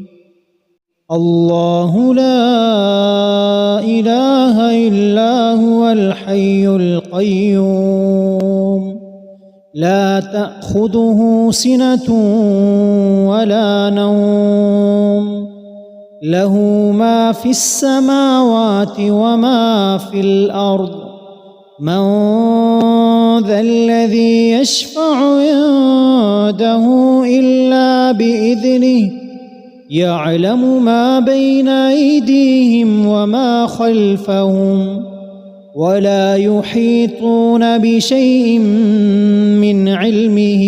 الله لا إله إلا هو الحي القيوم لا تأخذه سنة ولا نوم له ما في السماوات وما في الأرض من ذا الذي يشفع عنده إلا بإذنه يعلم ما بين أيديهم وما خلفهم ولا يحيطون بشيء من علمه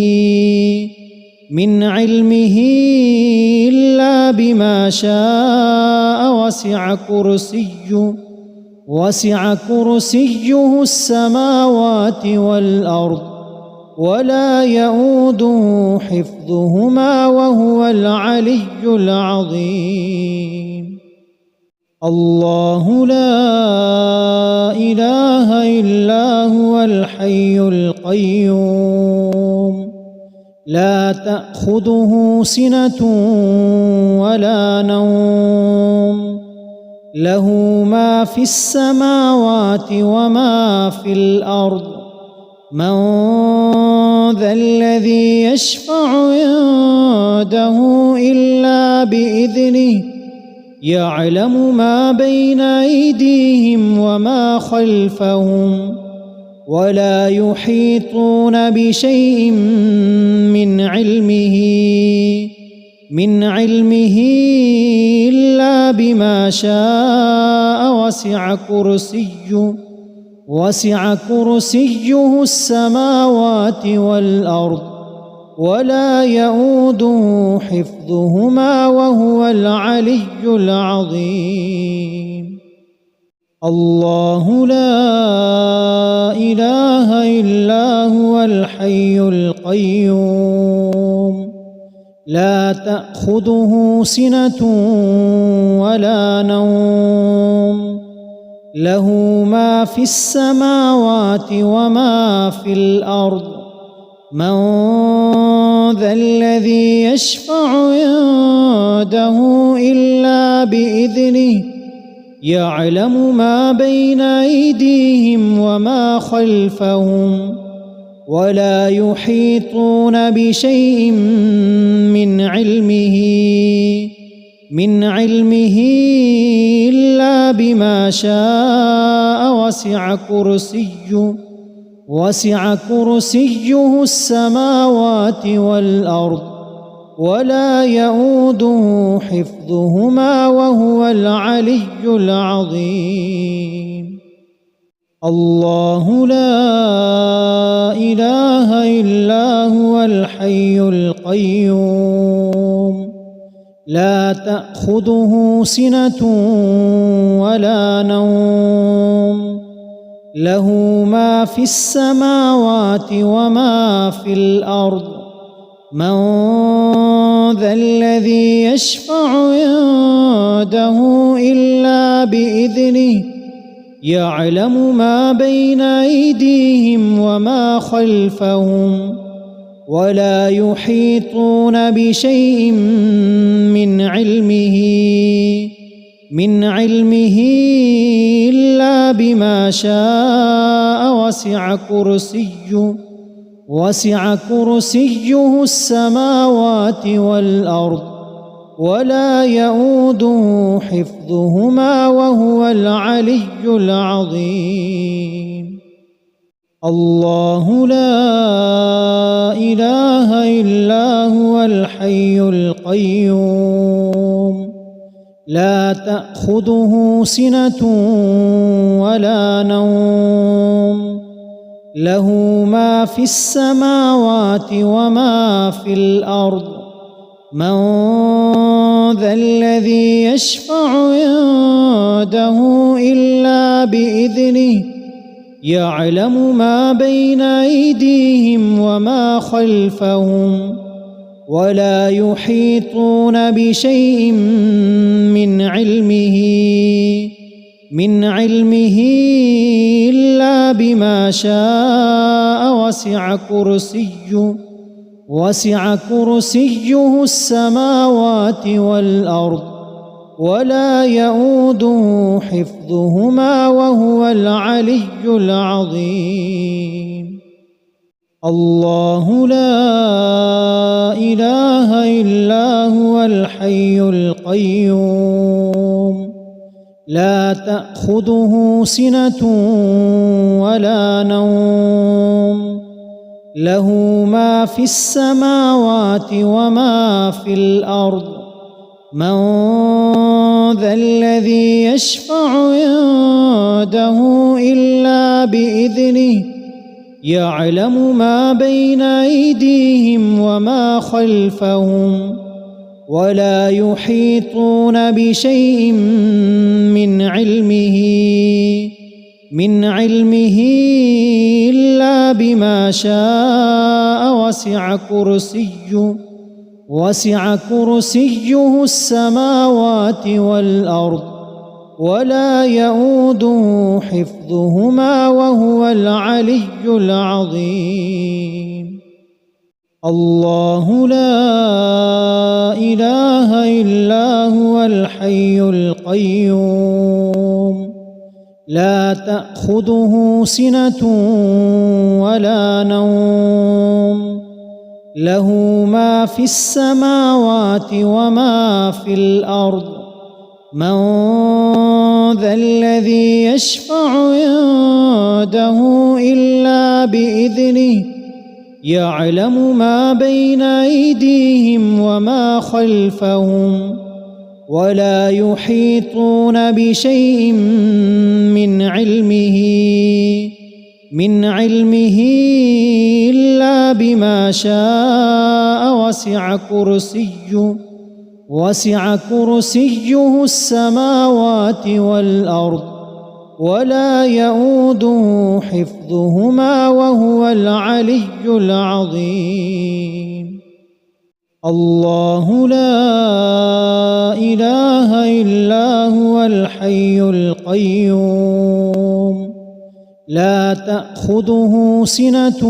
إلا بما شاء وسع كرسيه السماوات والأرض ولا يؤوده حفظهما وهو العلي العظيم. الله لا إله إلا هو الحي القيوم لا تأخذه سنة ولا نوم له ما في السماوات وما في الأرض من ذا الذي يشفع عنده إلا بإذنه يعلم ما بين أيديهم وما خلفهم ولا يحيطون بشيء من علمه إلا بما شاء وسع كرسيه السماوات والأرض ولا يؤوده حفظهما وهو العلي العظيم. الله لا إله إلا هو الحي القيوم لا تأخذه سنة ولا نوم له ما في السماوات وما في الأرض من ذا الذي يشفع عنده إلا بإذنه يعلم ما بين أيديهم وما خلفهم ولا يحيطون بشيء من علمه إلا بما شاء وسع كرسيه السماوات والأرض ولا يؤوده حفظهما وهو العلي العظيم. الله لا إله إلا هو الحي القيوم لا تأخذه سنة ولا نوم له ما في السماوات وما في الأرض من ذا الذي يشفع عنده إلا بإذنه يعلم ما بين أيديهم وما خلفهم ولا يحيطون بشيء من علمه إلا بما شاء وسع كرسيه السماوات والأرض ولا يؤوده حفظهما وهو العلي العظيم. الله لا إله إلا هو الحي القيوم لا تأخذه سنة ولا نوم له ما في السماوات وما في الأرض من ذا الذي يشفع عنده إلا بإذنه يعلم ما بين أيديهم وما خلفهم ولا يحيطون بشيء من علمه إلا بما شاء وسع كرسيه السماوات والأرض ولا يؤوده حفظهما وهو العلي العظيم. الله لا إله إلا هو الحي القيوم لا تأخذه سنة ولا نوم له ما في السماوات وما في الأرض من ذا الذي يشفع عنده إلا بإذنه يعلم ما بين أيديهم وما خلفهم ولا يحيطون بشيء من علمه إلا بما شاء وسع كرسيه السماوات والأرض ولا يؤوده حفظهما. حفظهما وهو العلي العظيم. الله لا إله إلا هو الحي القيوم لا تأخذه سنة ولا نوم له ما في السماوات وما في الأرض من ذا الذي يشفع عنده إلا بإذنه يعلم ما بين أيديهم وما خلفهم ولا يحيطون بشيء من علمه إلا بما شاء وسع كرسيه السماوات والأرض ولا يؤوده حفظهما وهو العلي العظيم. الله لا إله إلا هو الحي القيوم لا تأخذه سنة ولا نوم له ما في السماوات وما في الأرض من ذا الذي يشفع عنده إلا بإذنه يعلم ما بين أيديهم وما خلفهم ولا يحيطون بشيء من علمه إلا بما شاء وسع كرسيه السماوات والأرض ولا يؤوده حفظهما وهو العلي العظيم. الله لا إله إلا هو الحي القيوم لا تأخذه سنة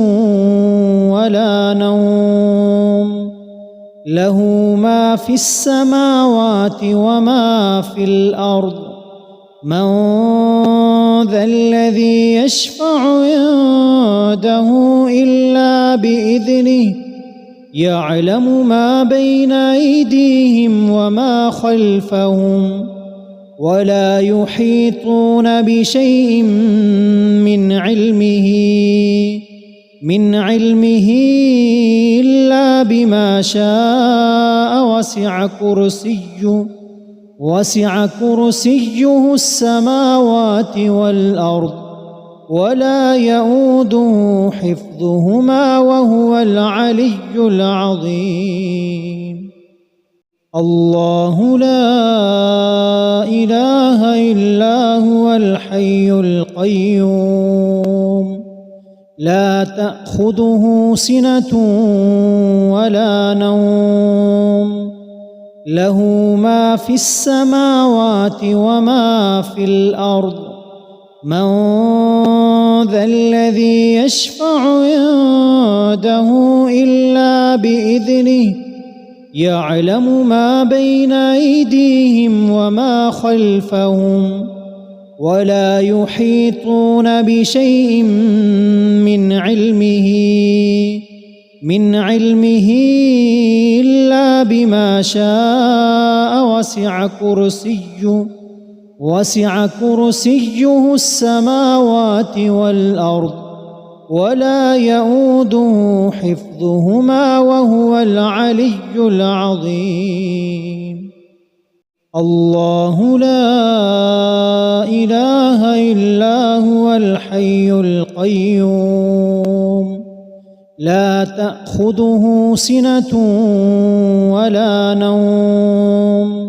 ولا نوم له ما في السماوات وما في الأرض من ذا الذي يشفع عنده إلا بإذنه يعلم ما بين أيديهم وما خلفهم ولا يحيطون بشيء من علمه إلا بما شاء وسع كرسيه السماوات والأرض ولا يؤوده حفظهما وهو العلي العظيم الله لا إله إلا هو الحي القيوم لا تأخذه سنة ولا نوم له ما في السماوات وما في الأرض من ذا الذي يشفع عنده إلا بإذنه يعلم ما بين أيديهم وما خلفهم ولا يحيطون بشيء من علمه إلا بما شاء وسع كرسيه السماوات والأرض ولا يؤوده حفظهما وهو العلي العظيم الله لا إله إلا هو الحي القيوم لا تأخذه سنة ولا نوم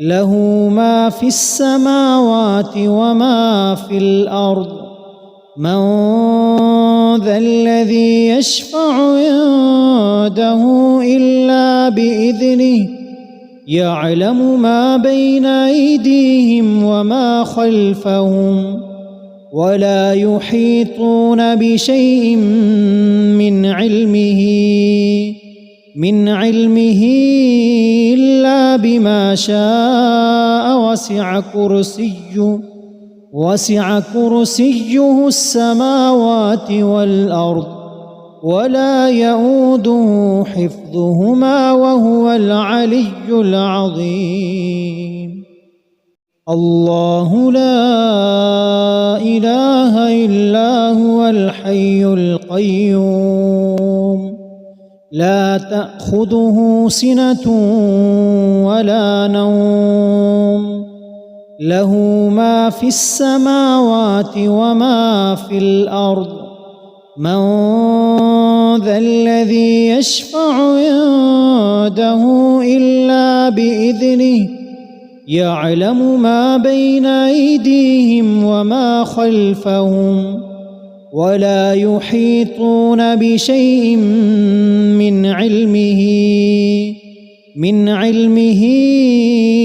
له ما في السماوات وما في الأرض من ذا الذي يشفع عنده إلا بإذنه يعلم ما بين أيديهم وما خلفهم ولا يحيطون بشيء من علمه إلا بما شاء وسع كرسيه السماوات والأرض ولا يؤوده حفظهما وهو العلي العظيم الله لا إله إلا هو الحي القيوم لا تأخذه سنة ولا نوم له ما في السماوات وما في الأرض من ذا الذي يشفع عنده إلا بإذنه يعلم ما بين أيديهم وما خلفهم ولا يحيطون بشيء من علمه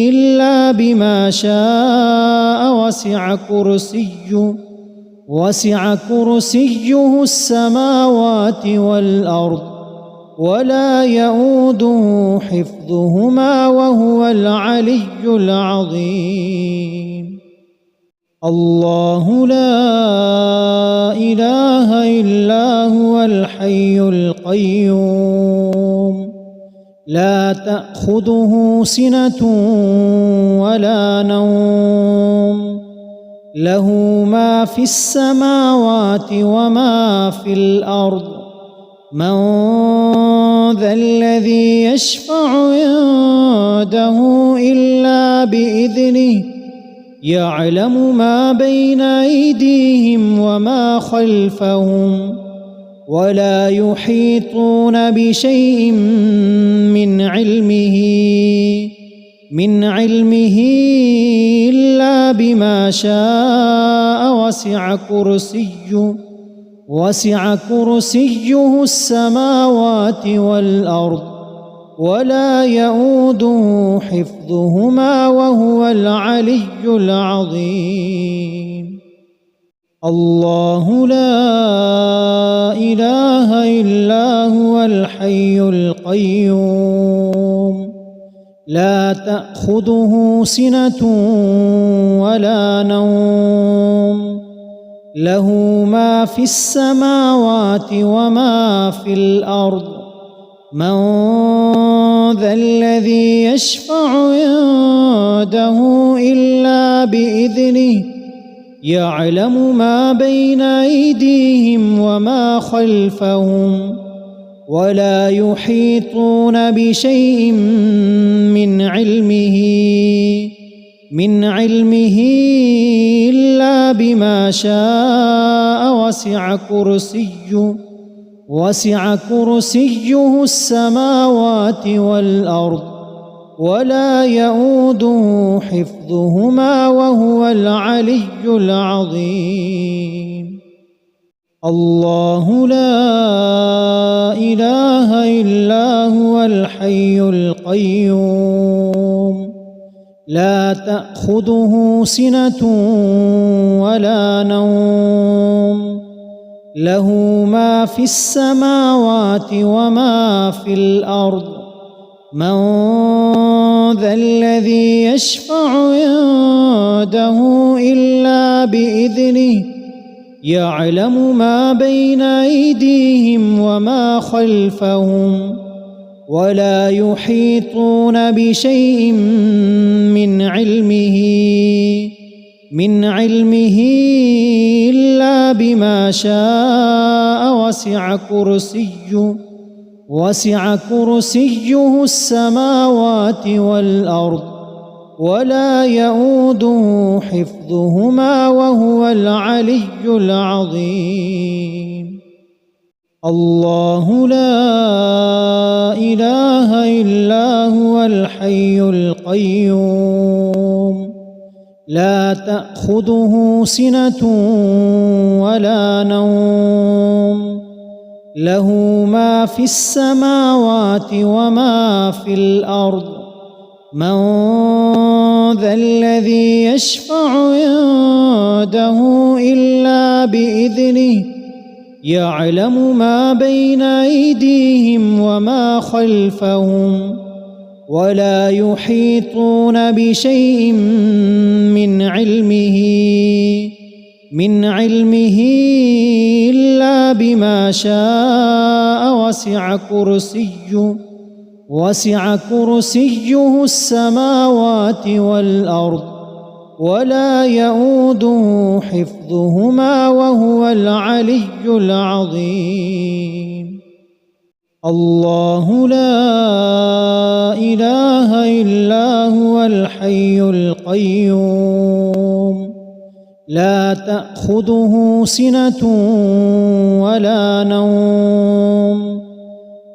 إلا بما شاء وسع كرسيه السماوات والأرض ولا يؤوده حفظهما وهو العلي العظيم الله لا إله إلا هو الحي القيوم لا تأخذه سنة ولا نوم له ما في السماوات وما في الأرض من ذا الذي يشفع عنده إلا بإذنه يعلم ما بين أيديهم وما خلفهم ولا يحيطون بشيء من علمه إلا بما شاء وسع كرسيه السماوات والأرض ولا يؤوده حفظهما وهو العلي العظيم. الله لا إله إلا هو الحي القيوم لا تأخذه سنة ولا نوم له ما في السماوات وما في الأرض من ذا الذي يشفع عنده إلا بإذنه يعلم ما بين أيديهم وما خلفهم ولا يحيطون بشيء من علمه إلا بما شاء وسع كرسيه السماوات والأرض ولا يؤوده حفظهما وهو العلي العظيم. الله لا إله إلا هو الحي القيوم لا تأخذه سنة ولا نوم له ما في السماوات وما في الأرض من ذا الذي يشفع عنده إلا بإذنه يعلم ما بين أيديهم وما خلفهم ولا يحيطون بشيء من علمه إلا بما شاء وسع كرسيه السماوات والأرض ولا يؤوده حفظهما وهو العلي العظيم. الله لا إله إلا هو الحي القيوم لا تأخذه سنة ولا نوم له ما في السماوات وما في الأرض من ذا الذي يشفع عنده إلا بإذنه يعلم ما بين أيديهم وما خلفهم ولا يحيطون بشيء من علمه إلا بما شاء وسع كرسيه السماوات والأرض ولا يؤوده حفظهما وهو العلي العظيم. الله لا إله إلا هو الحي القيوم لا تأخذه سنة ولا نوم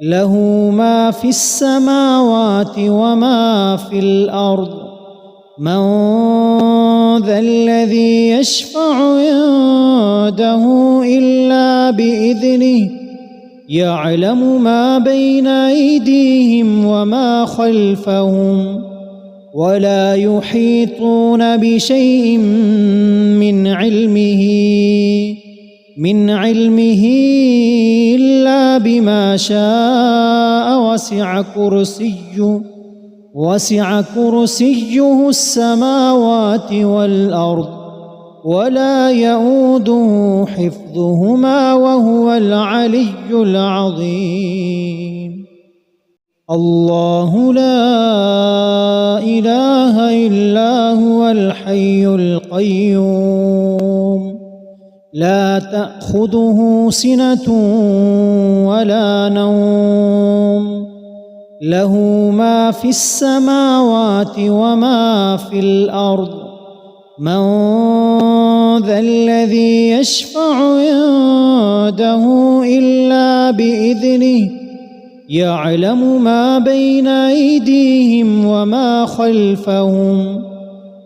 له ما في السماوات وما في الأرض من ذا الذي يشفع عنده إلا بإذنه يعلم ما بين أيديهم وما خلفهم ولا يحيطون بشيء من علمه إلا بما شاء وسع كرسيه السماوات والأرض ولا يؤوده حفظهما وهو العلي العظيم. الله لا إله إلا هو الحي القيوم لا تأخذه سنة ولا نوم له ما في السماوات وما في الأرض من ذا الذي يشفع عنده إلا بإذنه يعلم ما بين أيديهم وما خلفهم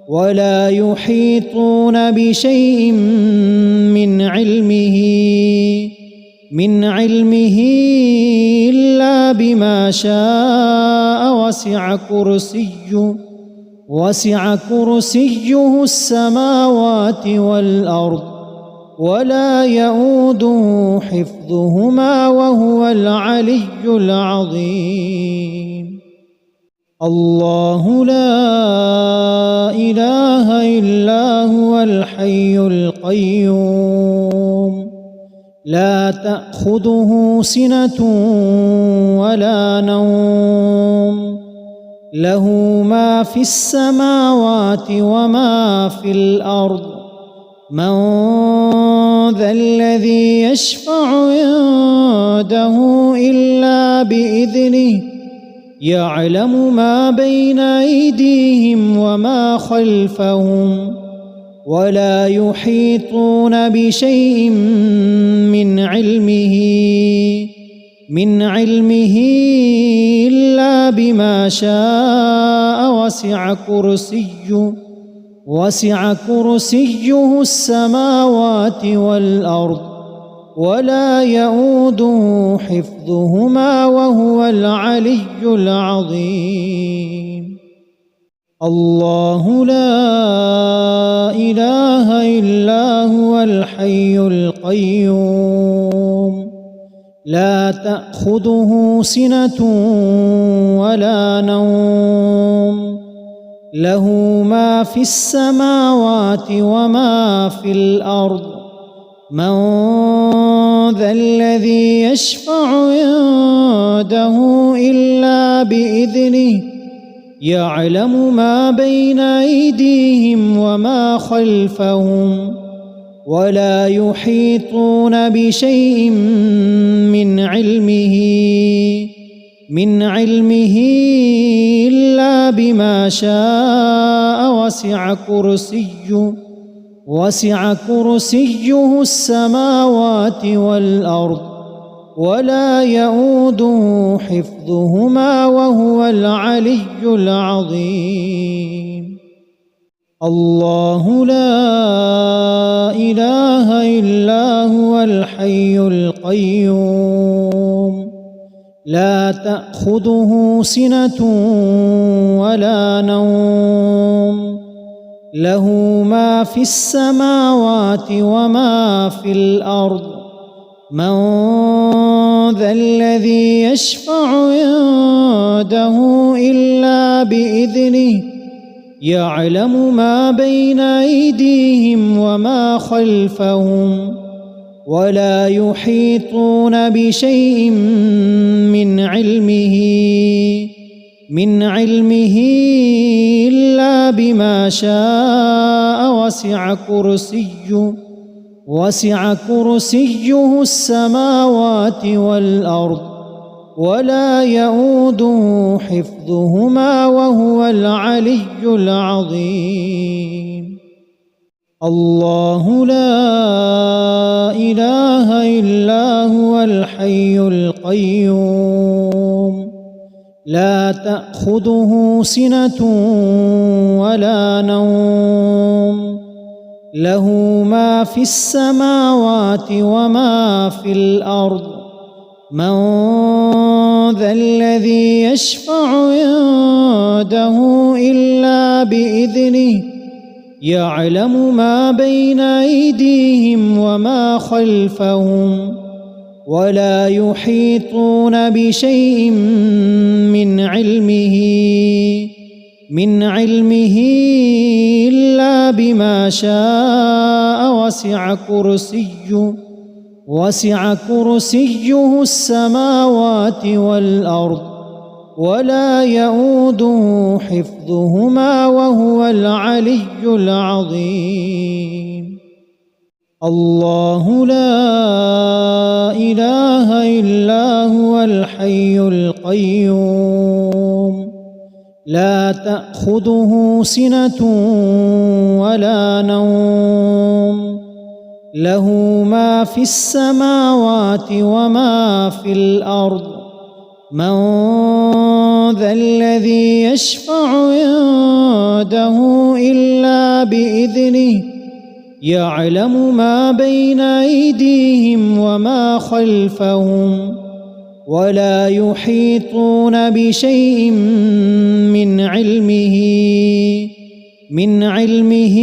ولا يحيطون بشيء من علمه إلا بما شاء وسع كرسيه السماوات والأرض ولا يؤوده حفظهما وهو العلي العظيم. الله لا إله إلا هو الحي القيوم لا تأخذه سنة ولا نوم له ما في السماوات وما في الأرض من ذا الذي يشفع عنده إلا بإذنه يعلم ما بين أيديهم وما خلفهم ولا يحيطون بشيء من علمه إلا بما شاء وسع كرسيه السماوات والأرض ولا يؤوده حفظهما وهو العلي العظيم. الله لا إله إلا هو الحي القيوم لا تأخذه سنة ولا نوم له ما في السماوات وما في الأرض من ذا الذي يشفع عنده إلا بإذنه يعلم ما بين أيديهم وما خلفهم ولا يحيطون بشيء من علمه إلا بما شاء وسع كرسيه السماوات والأرض ولا يؤوده حفظهما وهو العلي العظيم. الله لا إله إلا هو الحي القيوم لا تأخذه سنة ولا نوم له ما في السماوات وما في الأرض من ذا الذي يشفع عنده إلا بإذنه يعلم ما بين أيديهم وما خلفهم ولا يحيطون بشيء من علمه إلا بما شاء وسع كرسيه السماوات والأرض ولا يؤوده حفظهما وهو العلي العظيم. الله لا إله إلا هو الحي القيوم لا تأخذه سنة ولا نوم له ما في السماوات وما في الأرض من ذا الذي يشفع عنده إلا بإذنه يعلم ما بين أيديهم وما خلفهم ولا يحيطون بشيء من علمه إلا بما شاء وسع كرسيه السماوات والأرض ولا يؤوده حفظهما وهو العلي العظيم. الله لا إله إلا هو الحي القيوم لا تأخذه سنة ولا نوم له ما في السماوات وما في الأرض من ذا الذي يشفع عنده إلا بإذنه يعلم ما بين أيديهم وما خلفهم ولا يحيطون بشيء من علمه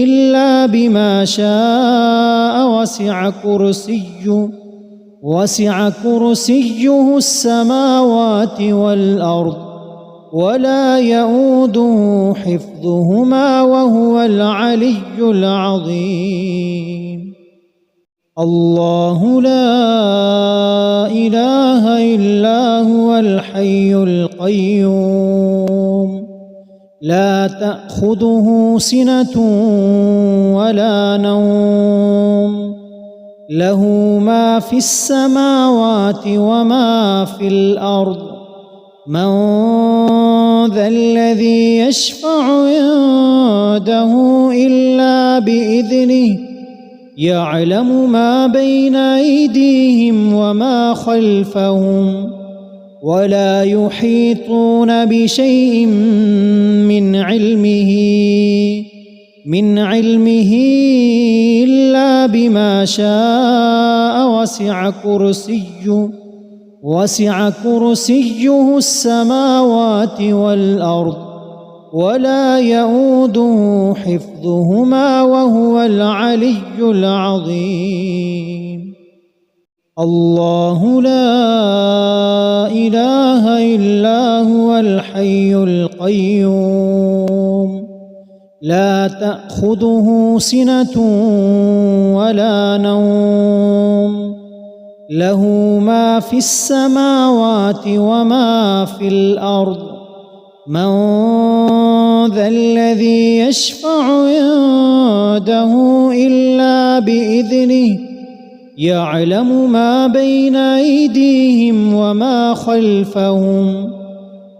إلا بما شاء وسع كرسيه السماوات والأرض ولا يؤوده حفظهما وهو العلي العظيم. الله لا إله إلا هو الحي القيوم لا تأخذه سنة ولا نوم له ما في السماوات وما في الأرض من ذا الذي يشفع عنده إلا بإذنه يعلم ما بين أيديهم وما خلفهم ولا يحيطون بشيء من علمه إلا بما شاء وسع كرسيه السماوات والأرض ولا يؤوده حفظهما وهو العلي العظيم. الله لا إله إلا هو الحي القيوم لا تأخذه سنة ولا نوم له ما في السماوات وما في الأرض من ذا الذي يشفع عنده إلا بإذنه يعلم ما بين أيديهم وما خلفهم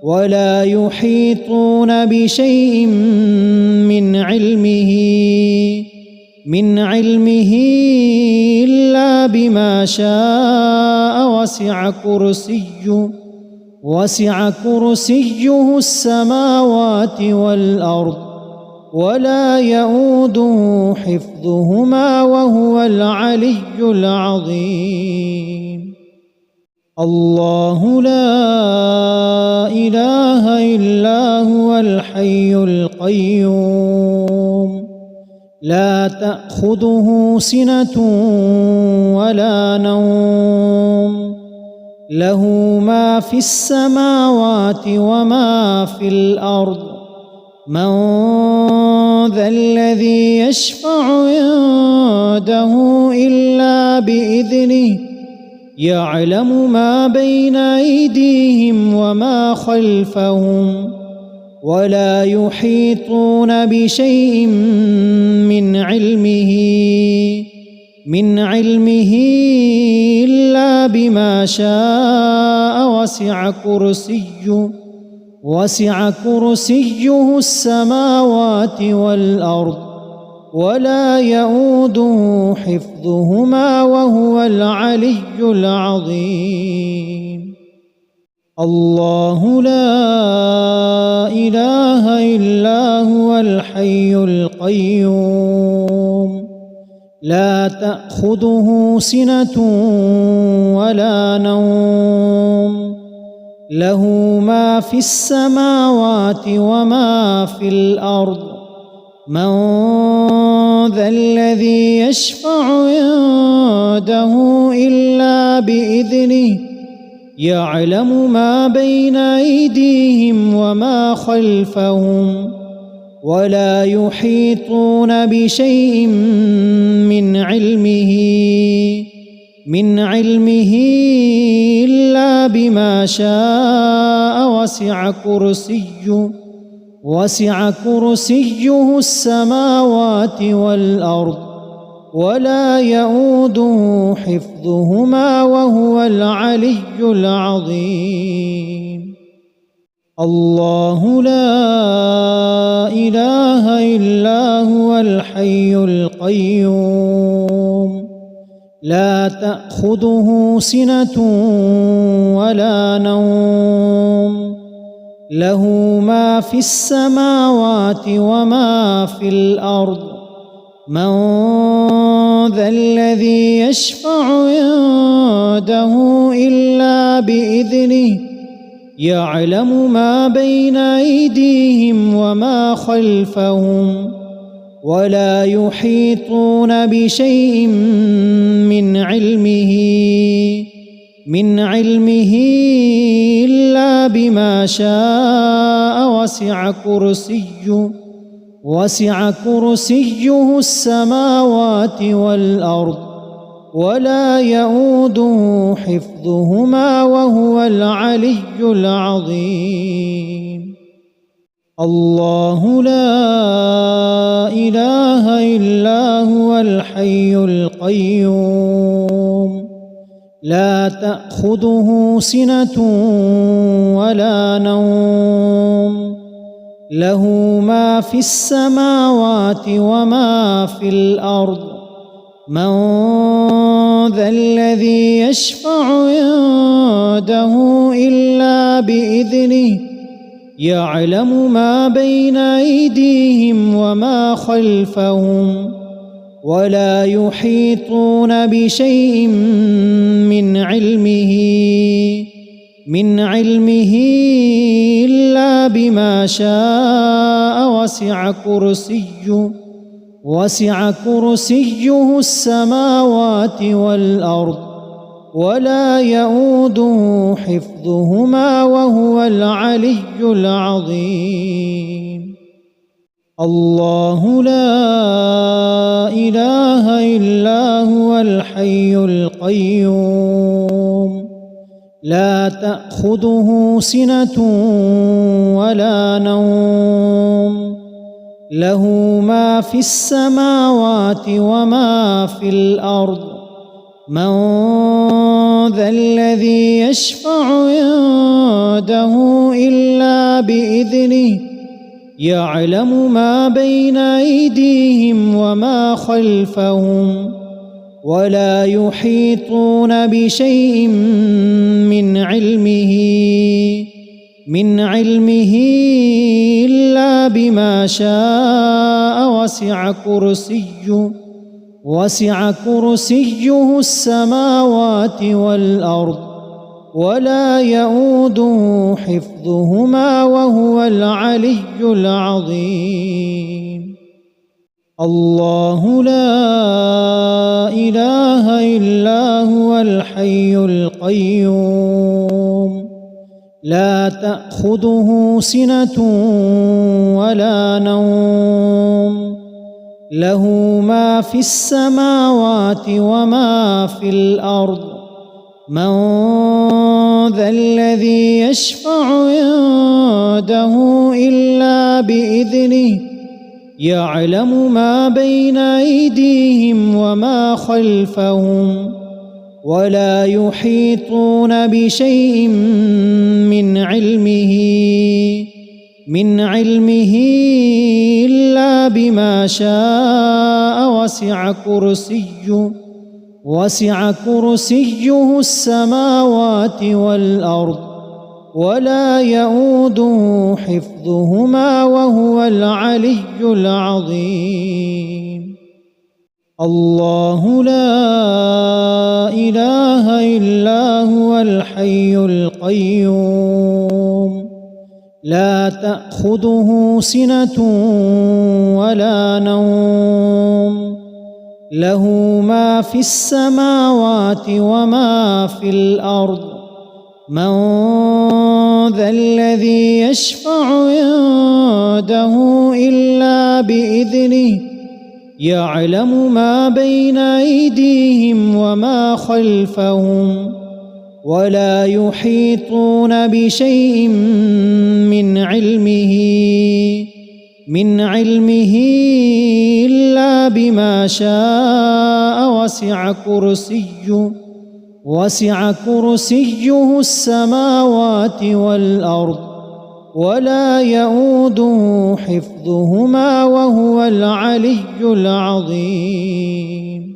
ولا يحيطون بشيء من علمه إلا بما شاء وسع كرسيه السماوات والأرض ولا يؤوده حفظهما وهو العلي العظيم. الله لا إله إلا هو الحي القيوم لا تأخذه سنة ولا نوم له ما في السماوات وما في الأرض من ذا الذي يشفع عنده إلا بإذنه يعلم ما بين أيديهم وما خلفهم ولا يحيطون بشيء من علمه إلا بما شاء وسع كرسيه السماوات والأرض ولا يؤوده حفظهما وهو العلي العظيم. الله لا إله إلا هو الحي القيوم لا تأخذه سنة ولا نوم له ما في السماوات وما في الأرض من ذا الذي يشفع عنده إلا بإذنه يعلم ما بين أيديهم وما خلفهم ولا يحيطون بشيء من علمه إلا بما شاء وسع كرسيه السماوات والأرض ولا يؤوده حفظهما وهو العلي العظيم. الله لا إله إلا هو الحي القيوم لا تأخذه سنة ولا نوم له ما في السماوات وما في الأرض من ذا الذي يشفع عنده إلا بإذنه يعلم ما بين أيديهم وما خلفهم ولا يحيطون بشيء من علمه إلا بما شاء وسع كرسيه السماوات والأرض ولا يؤوده حفظهما وهو العلي العظيم. الله لا إله إلا هو الحي القيوم لا تأخذه سنة ولا نوم له ما في السماوات وما في الأرض من ذا الذي يشفع عنده إلا بإذنه يعلم ما بين أيديهم وما خلفهم ولا يحيطون بشيء من علمه إلا بما شاء وسع كرسيه السماوات والأرض ولا يؤوده حفظهما وهو العلي العظيم. الله لا إله إلا هو الحي القيوم لا تأخذه سنة ولا نوم له ما في السماوات وما في الأرض من ذا الذي يشفع عنده إلا بإذنه يعلم ما بين أيديهم وما خلفهم ولا يحيطون بشيء من علمه إلا بما شاء وسع كرسيه السماوات والأرض ولا يؤوده حفظهما وهو العلي العظيم. الله لا إله إلا هو الحي القيوم لا تأخذه سنة ولا نوم له ما في السماوات وما في الأرض من ذا الذي يشفع عنده إلا بإذنه يعلم ما بين أيديهم وما خلفهم ولا يحيطون بشيء من علمه إلا بما شاء وسع كرسيه السماوات والأرض ولا يؤوده حفظهما وهو العلي العظيم. الله لا إله إلا هو الحي القيوم لا تأخذه سنة ولا نوم له ما في السماوات وما في الأرض من ذا الذي يشفع عنده إلا بإذنه يعلم ما بين أيديهم وما خلفهم ولا يحيطون بشيء من علمه إلا بما شاء وسع كرسيه السماوات والأرض ولا يؤوده حفظهما وهو العلي العظيم.